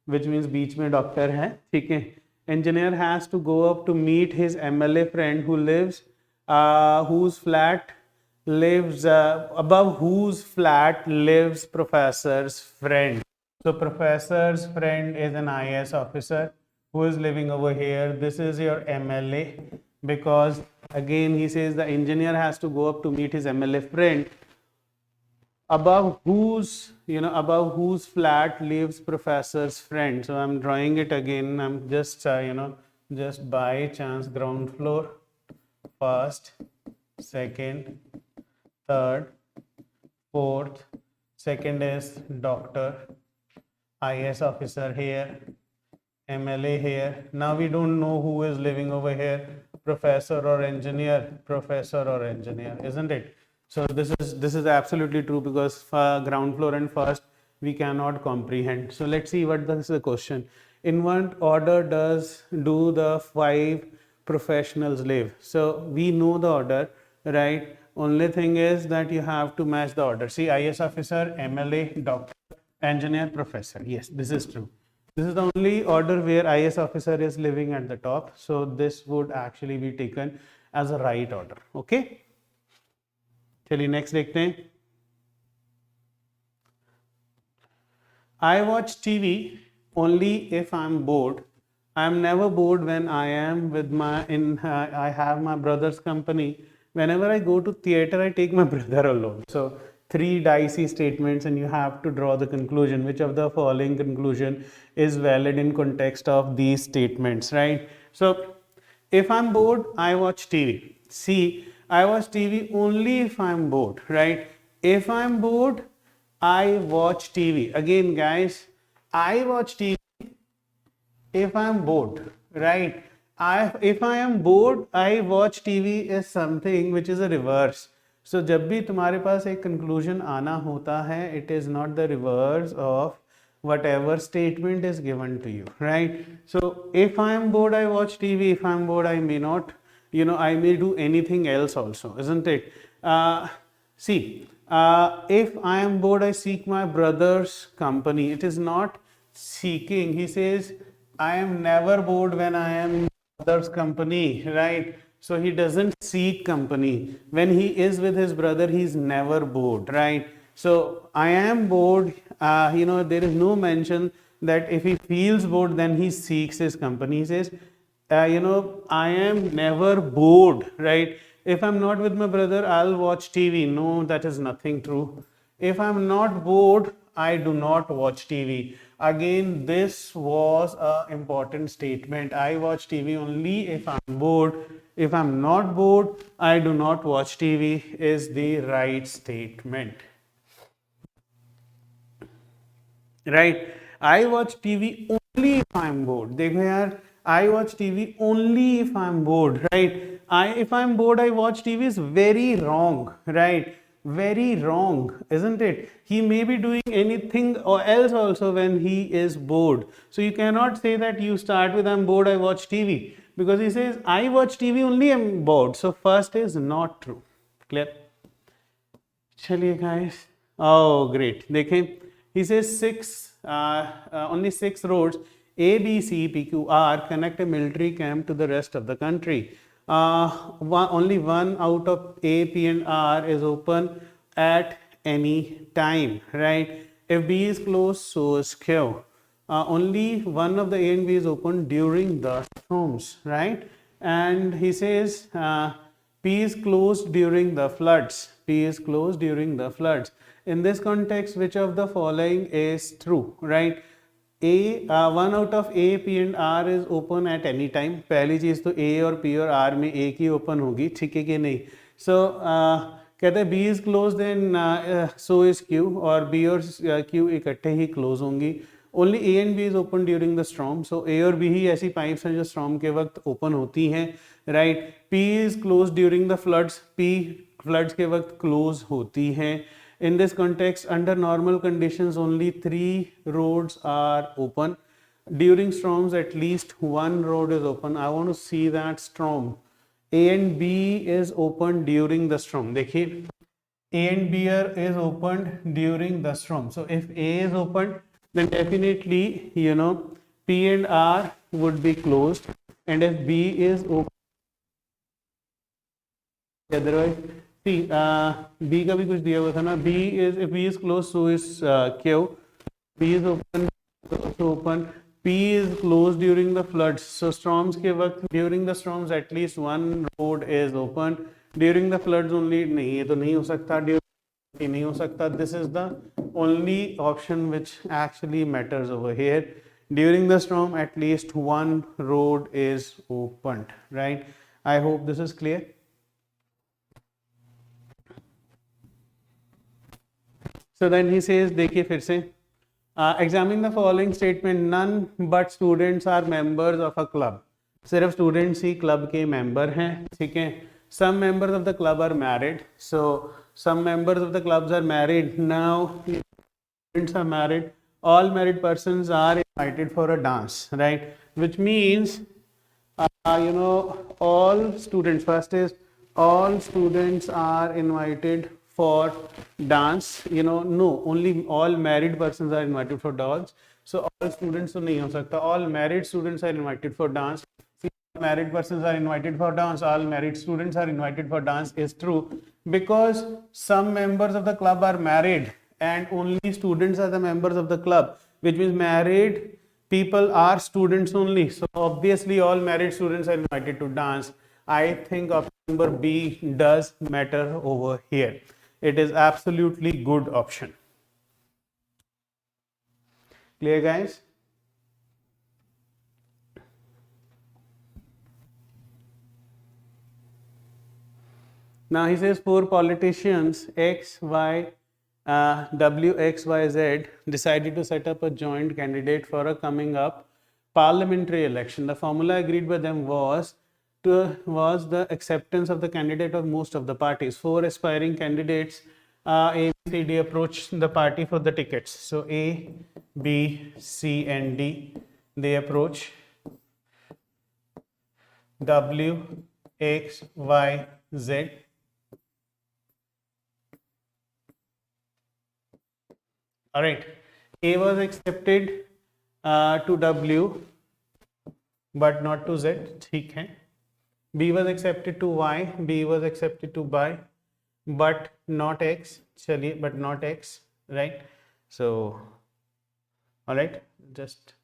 S1: which means बीच में doctor है, ठीक है. Engineer has to go up to meet his MLA friend who lives whose flat lives above whose flat lives professor's friend. So professor's friend is an IAS officer who is living over here. This is your MLA, because again he says the engineer has to go up to meet his MLA friend above whose flat lives professor's friend. So I'm drawing it again. I'm just just by chance ground floor, first, second, third, fourth. Second is doctor, IAS officer here, MLA here. Now we don't know who is living over here, professor or engineer, isn't it? So this is absolutely true, because ground floor and first we cannot comprehend. So let's see what this is the question. In what order do the five professionals live? So we know the order, right? Only thing is that you have to match the order. See, IAS officer, MLA, doctor, engineer, professor. Yes, this is true. This is the only order where IAS officer is living at the top. So this would actually be taken as a right order. Okay. चलिए next देखते हैं. I watch TV only if I'm bored. I'm never bored when I am with I have my brother's company. Whenever I go to theater, I take my brother along. So three dicey statements, and you have to draw the conclusion. Which of the following conclusion is valid in context of these statements, right? So if I'm bored, I watch TV. See, I watch TV only if I'm bored, right? If I'm bored, I watch TV. Again, guys, I watch TV if I'm bored, right? If I am bored, I watch TV is something which is a reverse. So जब भी तुम्हारे पास एक conclusion आना होता है, it is not the reverse of whatever statement is given to you, right? So if I am bored, I watch TV. If I am bored, I may not, I may do anything else also, isn't it? See, if I am bored, I seek my brother's company. It is not seeking. He says, I am never bored when I am in brother's company, right? So he doesn't seek company. When he is with his brother, he is never bored, right? So I am bored, there is no mention that if he feels bored, then he seeks his company. He says, I am never bored, right? If I'm not with my brother, I'll watch TV. No, that is nothing true. If I'm not bored, I do not watch TV. Again, this was an important statement. I watch TV only if I'm bored. If I'm not bored, I do not watch TV is the right statement. Right? I watch TV only if I'm bored. देखो यार, I watch TV only if I'm bored, right? If I'm bored, I watch TV is very wrong, right? Very wrong, isn't it? He may be doing anything or else also when he is bored. So you cannot say that you start with I'm bored, I watch TV, because he says I watch TV only I'm bored. So first is not true. Clear? चलिए guys. Oh great. देखें. He says only 6 roads A, B, C, P, Q, R connect a military camp to the rest of the country. Only one out of A, P and R is open at any time, right? If B is closed, so is Q. Only one of the A and B is open during the storms, right? And he says P is closed during the floods. P is closed during the floods. In this context, which of the following is true, right? One out of A, P and R is open at any time. पहली चीज़ तो A और P और R में एक ही open होगी, ठीक है कि नहीं? So कहते हैं B is closed, then so is Q, और B और Q इकट्ठे ही close होंगी. Only A and B is open during the storm. So A और B ही ऐसी pipes हैं जो storm के वक्त open होती हैं, right? P is closed during the floods. P floods के वक्त close होती हैं. In this context, under normal conditions, only 3 roads are open. During storms, at least one road is open. I want to see that storm. A and B is open during the storm. देखिए, A and B is opened during the storm. So if A is open, then definitely, P and R would be closed. And if B is open, otherwise, see, B का भी कुछ दिया हुआ था ना. If B is closed, so is Q. B is open, so open. P is closed during the floods. So storms के वक्त, during the storms, at least one road is open. During the floods only, नहीं, ये तो नहीं हो सकता. नहीं हो सकता. This is the only option which actually matters over here. During the storm, at least one road is opened, right? I hope this is clear. So then he says, देखिए फिर से, Examine the following statement. None but students are members of a club. सिर्फ students ही club के member हैं, ठीक है. Some members of the club are married. So some members of the clubs are married. Now students are married. All married persons are invited for a dance, right? Which means all students, first is all students are invited for dance. No, only all married persons are invited for dance. So all students तो नहीं हो सकता. All married students are invited for dance. Married persons are invited for dance. All married students are invited for dance is true because some members of the club are married and only students are the members of the club, which means married people are students only. So obviously all married students are invited to dance. I think option number B does matter over here. It is absolutely good option. Clear, guys? Now he says 4 politicians X, Y, W, X, Y, Z decided to set up a joint candidate for a coming up parliamentary election. The formula agreed by them was the acceptance of the candidate of most of the parties. 4 aspiring candidates A, B, C, D approached the party for the tickets. So A, B, C and D, they approach W, X, Y, Z. All right, A was accepted to W but not to Z, ठीक है. B was accepted to Y, B was accepted to Y but not X, चलिए, but not X, right? So, all right, just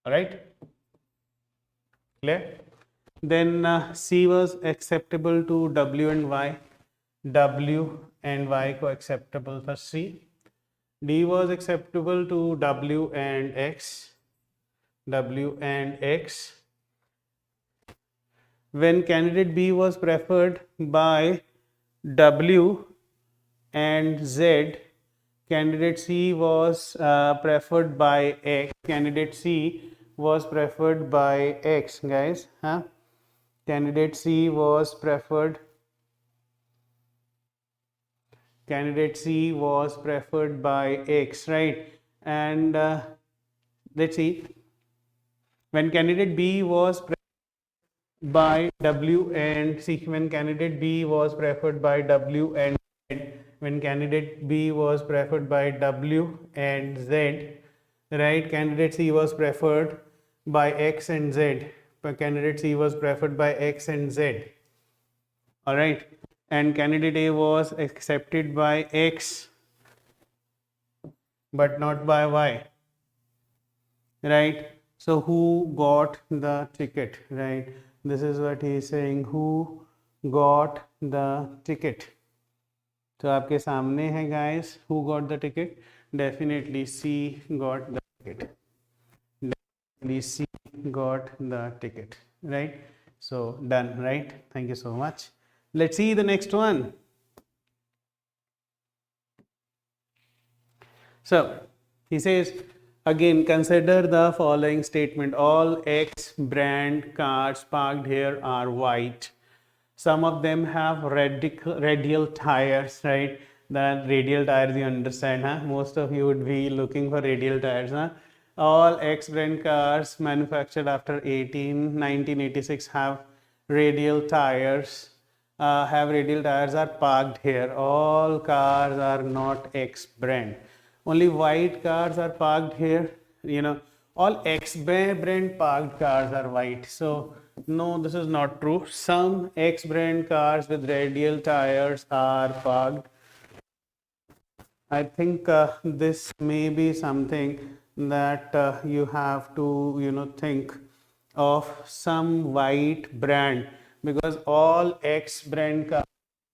S1: all right, clear? Then C was acceptable to W and Y. W and Y को acceptable for C. D was acceptable to W and X. W and X. When candidate B was preferred by W and Z, candidate C was preferred by X. Candidate C was preferred by X, guys. Huh? Candidate C was preferred. Candidate C was preferred by X, right? And let's see. When candidate B was preferred by W and C, when candidate B was preferred by W and Z, when candidate B was preferred by W and Z, right? Candidate C was preferred by X and Z. Candidate C was preferred by X and Z. All right, and candidate A was accepted by X but not by Y, right? So who got the ticket, right? This is what he is saying, who got the ticket. तो आपके सामने है guys, who got the ticket? Definitely C got the ticket. Definitely C got the ticket, right? So done, right? Thank you so much. Let's see the next one. So he says, again, consider the following statement. All X brand cars parked here are white. Some of them have radial tires, right? The radial tires, you understand, huh? Most of you would be looking for radial tires, huh? All X brand cars manufactured after 1986 have radial tires. Are parked here. All cars are not X brand. Only white cars are parked here. All X brand parked cars are white. So no, this is not true. Some X brand cars with radial tires are parked. I think this may be something that you have to think of some white brand, because all X brand cars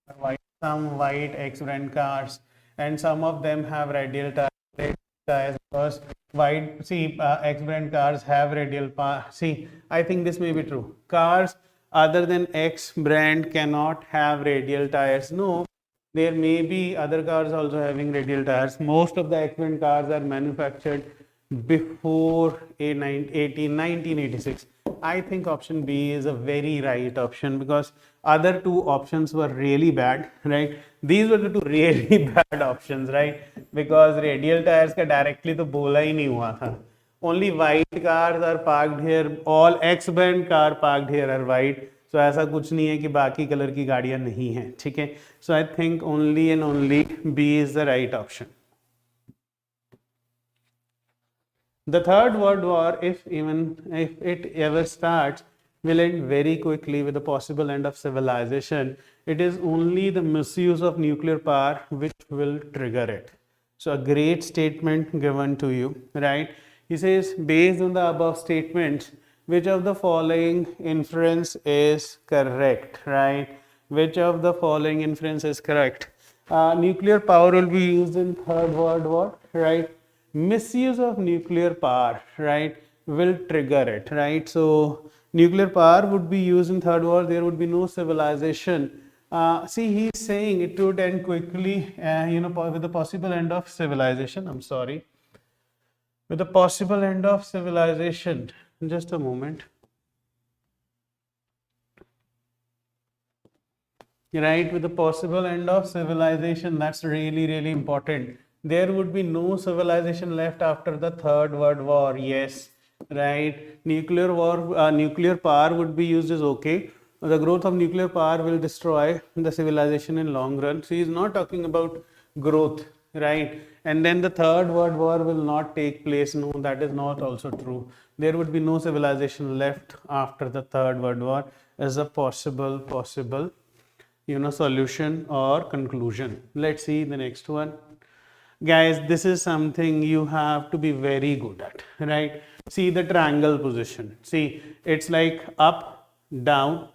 S1: are white. Some white X brand cars, and some of them have radial tires because X brand cars have radial see, I think this may be true. Cars other than X brand cannot have radial tires. No, There may be other cars also having radial tires. Most of the accident cars are manufactured before 1986. I think option B is a very right option because other two options were really bad, right? These were the two really bad options, right? Because radial tires का directly तो बोला ही नहीं हुआ था. Only white cars are parked here. All X-band car parked here are white. So ऐसा कुछ नहीं है कि बाकी कलर की गाड़ियां नहीं हैं, ठीक है? So I think only and only B is the right option. The third world war, if it ever starts, will end very quickly with the possible end of civilization. It is only the misuse of nuclear power which will trigger it. So a great statement given to you, right? He says, based on the above statements, which of the following inference is correct, right? Which of the following inference is correct? Nuclear power will be used in Third World War, right? Misuse of nuclear power, right, will trigger it, right? So nuclear power would be used in Third World. There would be no civilization. See, he's saying it would end quickly, with the possible end of civilization. I'm sorry. With the possible end of civilization. Just a moment. Right, with the possible end of civilization, that's really, really important. There would be no civilization left after the Third World War. Yes, right. Nuclear power would be used is okay. The growth of nuclear power will destroy the civilization in long run. So he is not talking about growth, right? And then the Third World War will not take place. No, that is not also true. There would be no civilization left after the Third World War as a possible solution or conclusion. Let's see the next one. Guys, this is something you have to be very good at, right? See the triangle position. See, it's like up, down,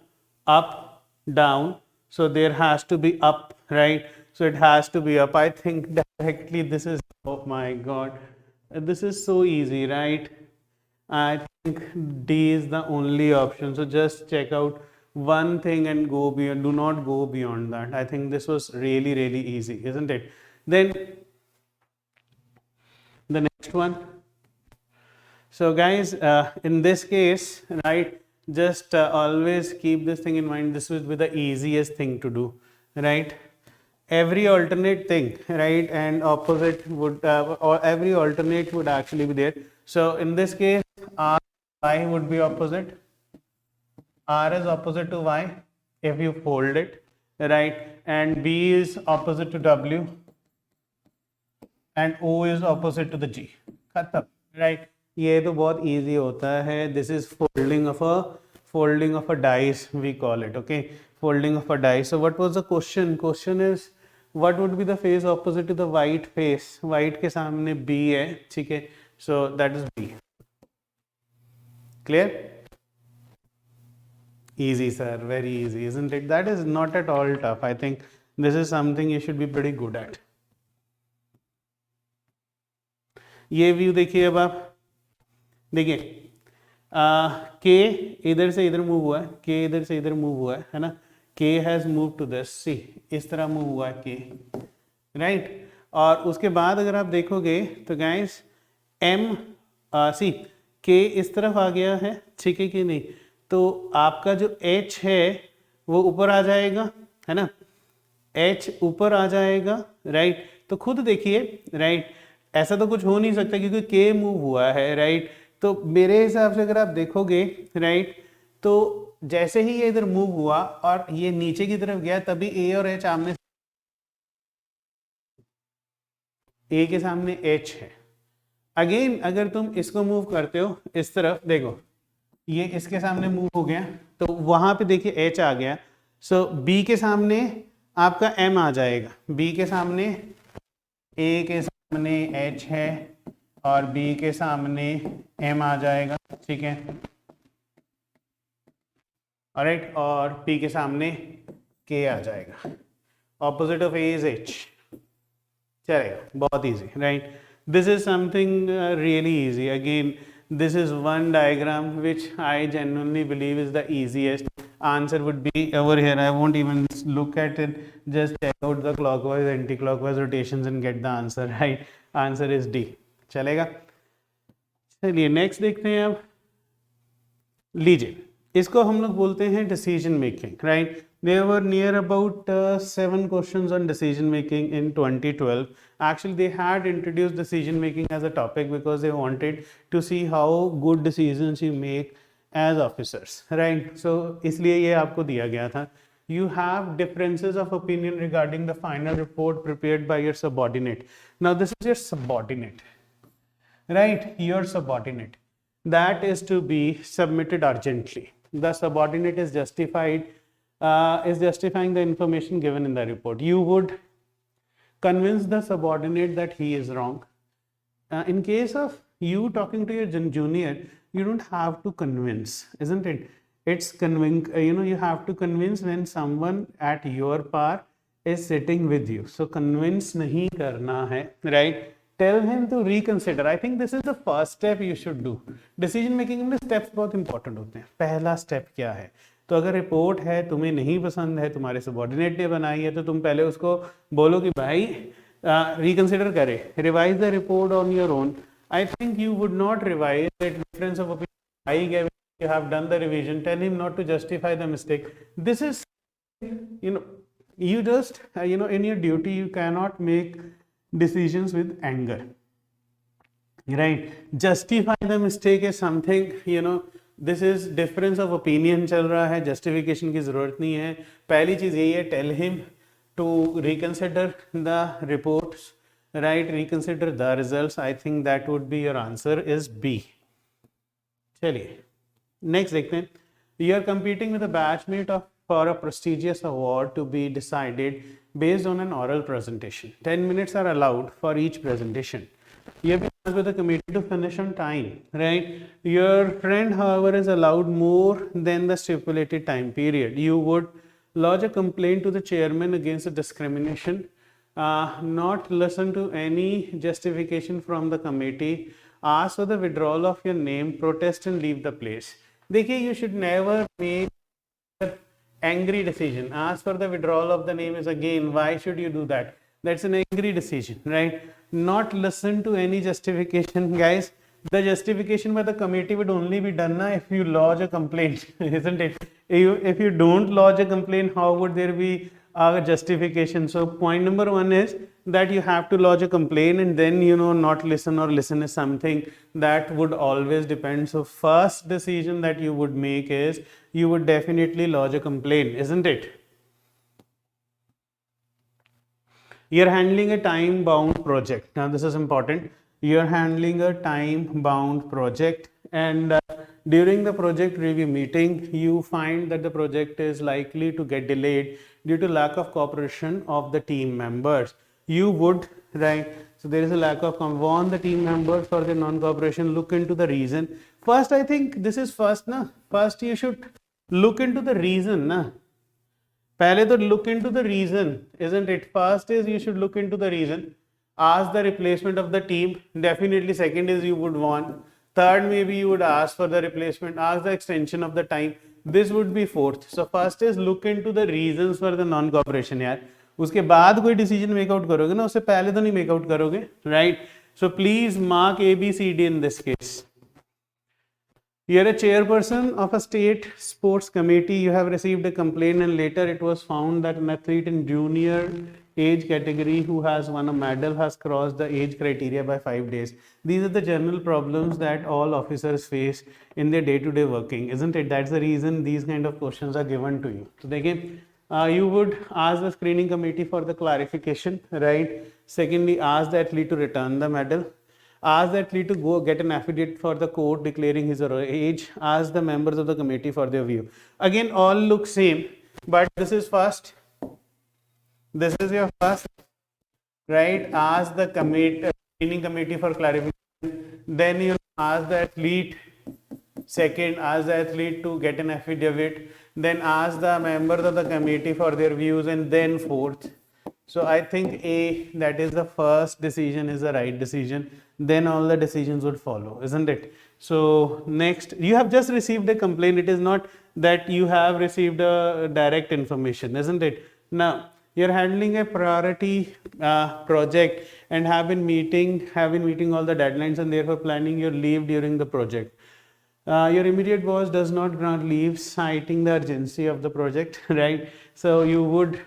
S1: up, down. So there has to be up, right? So it has to be up. I think directly this is, oh my God, this is so easy, right? I think D is the only option. So just check out one thing and go beyond. Do not go beyond that. I think this was really, really easy, isn't it? Then the next one. So guys, in this case, right, just always keep this thing in mind. This would be the easiest thing to do, right? Every alternate thing, right, and opposite would, or every alternate would actually be there. So in this case, R, Y would be opposite. R is opposite to Y if you fold it, right? And B is opposite to W. And O is opposite to the G. खत्म, right? ये तो बहुत easy होता है. This is folding of a dice, we call it, okay? Folding of a dice. So what was the question? Question is, what would be the face opposite to the white face? White के सामने B है, ठीक है? So that is B. Clear? Easy, sir. Very easy, isn't it? That is not at all tough. I think this is something you should be pretty good at. ये view देखिए अब आप देखिए के इधर से इधर मूव हुआ है, के इधर से इधर मूव हुआ है ना, के हैज मूव टू दिस, सी इस तरह मूव हुआ है के, राइट? और उसके बाद अगर आप देखोगे तो गाइस एम सी के इस तरफ आ गया है, ठीक है कि नहीं? तो आपका जो एच है वो ऊपर आ जाएगा, है ना? एच ऊपर आ जाएगा, राइट? तो खुद देखिए, राइट, ऐसा तो कुछ हो नहीं सकता क्योंकि के मूव हुआ है, राइट? तो मेरे हिसाब से अगर आप देखोगे, राइट, तो जैसे ही ये इधर मूव हुआ और ये नीचे की तरफ गया तभी ए और एच आमने, ए के सामने एच है. अगेन अगर तुम इसको मूव करते हो इस तरफ, देखो ये इसके सामने मूव हो गया तो वहां पे देखिए एच आ गया. सो बी के सामने आपका एम आ जाएगा, बी के सामने ए के सामने एच है और बी के सामने एम आ जाएगा, ठीक है, ऑलराइट, और पी के सामने के आ जाएगा. Opposite of A is H. चलेगा, बहुत easy, right? This is something really easy. Again this is one diagram which I genuinely believe is the easiest. answer would be over here. I won't even look at it, just check out the clockwise anti-clockwise rotations and get the answer, right? Answer is D. चलेगा? चलिए next देखते हैं अब. लीजिए, इसको हम लोग बोलते हैं decision making, right? There were near about 7 questions on decision making in 2012. Actually, they had introduced decision making as a topic because they wanted to see how good decisions you make as officers, right? So, इसलिए ये आपको दिया गया था. You have differences of opinion regarding the final report prepared by your subordinate. Now, this is your subordinate, right? Your subordinate. That is to be submitted urgently. The subordinate is justifying the information given in the report. You would convince the subordinate that he is wrong. In case of you talking to your junior, you don't have to convince, isn't it? It's you have to convince when someone at your par is sitting with you. So convince nahi karna hai, right? Tell him to reconsider. I think this is the first step you should do. Decision making में steps बहुत important होते हैं. पहला step क्या है? तो अगर report है, तुम्हें नहीं पसंद है, तुम्हारे सबऑर्डिनेट ने बनाई है, तो तुम पहले उसको बोलो कि भाई रिकंसिडर करे, revise the report on your own. I think you would not revise the difference of opinion I give, you have done the revision. Tell him not to justify the mistake. This is, you just in your duty you cannot make decisions with anger, right? Justify the mistake is something, this is difference of opinion चल रहा है, justification की ज़रूरत नहीं है. पहली चीज़ यही है, tell him to reconsider the reports, right? Reconsider the results. I think that would be your answer is B. चलिए नेक्स्ट देखते हैं. You are competing with a batchmate for a prestigious award to be decided based on an oral presentation. 10 minutes are allowed for each presentation. You have been asked by the committee to finish on time, right? Your friend, however, is allowed more than the stipulated time period. You would lodge a complaint to the chairman against the discrimination, not listen to any justification from the committee, ask for the withdrawal of your name, protest and leave the place. देखिए, you should never make angry decision. Ask for the withdrawal of the name is again, why should you do that? That's an angry decision, right? Not listen to any justification, guys. The justification by the committee would only be done if you lodge a complaint, isn't it? If you don't lodge a complaint, how would there be a justification? So point number 1 is that you have to lodge a complaint, and then not listen or listen is something that would always depend. So first decision that you would make is you would definitely lodge a complaint, isn't it? You're handling a time bound project. Now this is important. You're handling a time bound project, and during the project review meeting you find that the project is likely to get delayed due to lack of cooperation of the team members. You would, right? So there is a lack of warn the team members for the non-cooperation. Look into the reason. First, I think this is first, na. First, you should look into the reason, na. पहले तो look into the reason, isn't it? First is you should look into the reason. Ask the replacement of the team. Definitely, second is you would want. Third, maybe you would ask for the replacement. Ask the extension of the time. This would be fourth. So first is look into the reasons for the non-cooperation, यार. उसके बाद कोई decision make-out करोगे ना, उससे पहले तो नहीं मेकआउट करोगे, right? So please mark ABCD in this case. You're a chairperson of a state sports committee. You have received a complaint, and later it was found that an athlete in junior age category who has won a medal has crossed the age criteria by 5 days. These are the general problems that all officers face in their day-to-day working, isn't it? That's the reason these kind of questions are given to you. So again, you would ask the screening committee for the clarification, right? Secondly, ask the athlete to return the medal. Ask the athlete to go get an affidavit for the court declaring his or her age. Ask the members of the committee for their view. Again, all look same, but this is first. This is your first, right? Ask the screening committee for clarification. Then you ask the athlete. Second, ask the athlete to get an affidavit. Then ask the members of the committee for their views, and then fourth. So I think A, that is the first decision, is the right decision. Then all the decisions would follow, isn't it? So next, you have just received a complaint. It is not that you have received a direct information, isn't it? Now, you're handling a priority project and have been meeting all the deadlines and therefore planning your leave during the project. Your immediate boss does not grant leave, citing the urgency of the project, right? So you would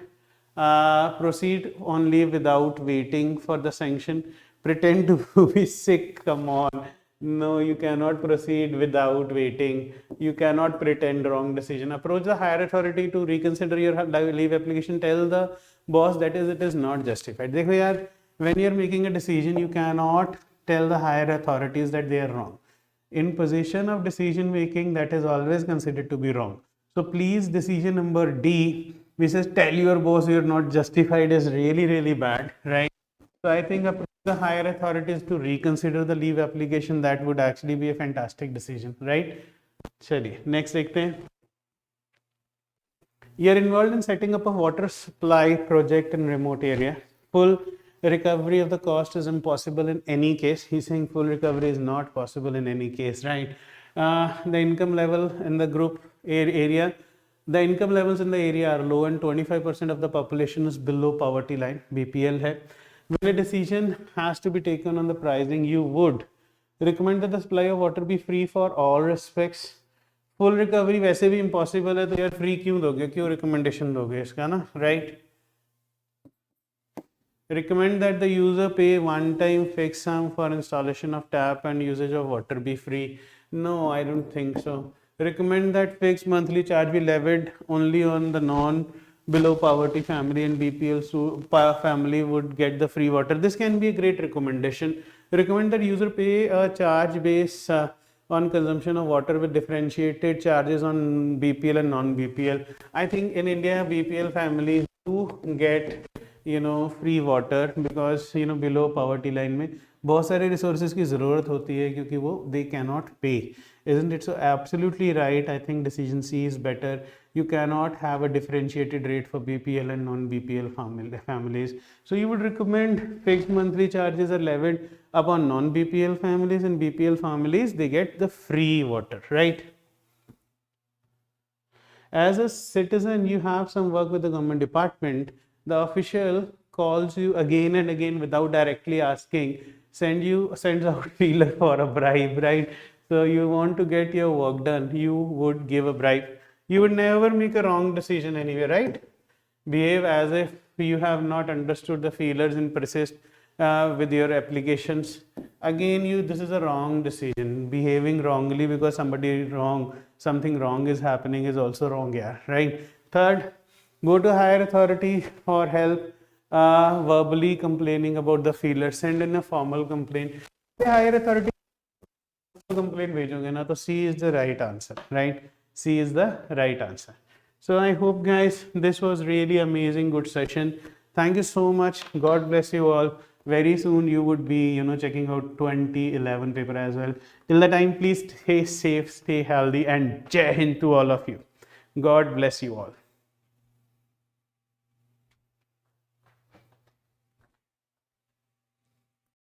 S1: proceed on leave without waiting for the sanction. Pretend to be sick, come on. No, you cannot proceed without waiting. You cannot pretend wrong decision. Approach the higher authority to reconsider your leave application. Tell the boss that it is not justified. देखो यार, when you're making a decision, you cannot tell the higher authorities that they are wrong. In position of decision making, that is always considered to be wrong. So please, decision number D, which says tell your boss you're not justified, is really, really bad, right? So I think approach the higher authorities to reconsider the leave application. That would actually be a fantastic decision, right? Chaliye, next देखते हैं. You're involved in setting up a water supply project in remote area. Full recovery of the cost is impossible in any case. He's saying full recovery is not possible in any case, right? The income level in the group area, the income levels in the area are low and 25% of the population is below poverty line, BPL hai. When a decision has to be taken on the pricing, you would recommend that the supply of water be free for all respects. Full recovery वैसे भी impossible है तो यार free क्यों दोगे, क्यों recommendation दोगे इसका ना, right? Recommend that the user pay one-time fixed sum for installation of tap and usage of water be free. No, I don't think so. Recommend that fixed monthly charge be levied only on the below poverty family and BPL family would get the free water. This can be a great recommendation. Recommend that user pay a charge base on consumption of water with differentiated charges on BPL and non-BPL. I think in India, BPL families do get free water because below poverty line में बहुत सारे resources की ज़रूरत होती है क्योंकि वो they cannot pay, isn't it? So absolutely right. I think decision C is better. You cannot have a differentiated rate for BPL and non-BPL families. So you would recommend fixed monthly charges are levied upon non-BPL families, and BPL families they get the free water, right? As a citizen, you have some work with the government department. The official calls you again and again without directly asking, sends out feeler for a bribe, right? So you want to get your work done, you would give a bribe. You would never make a wrong decision anyway, right? Behave as if you have not understood the feelers and persist with your applications. Again, this is a wrong decision. Behaving wrongly because somebody is wrong, something wrong is happening is also wrong, yeah, right? Third, go to higher authority for help. Verbally complaining about the feeler, send in a formal complaint. Higher authority complaint भेजोगे ना, तो C is the right answer, right? C is the right answer. So I hope guys this was really amazing, good session. Thank you so much. God bless you all. Very soon you would be checking out 2011 paper as well. Till the time, please stay safe, stay healthy, and Jai Hind to all of you. God bless you all.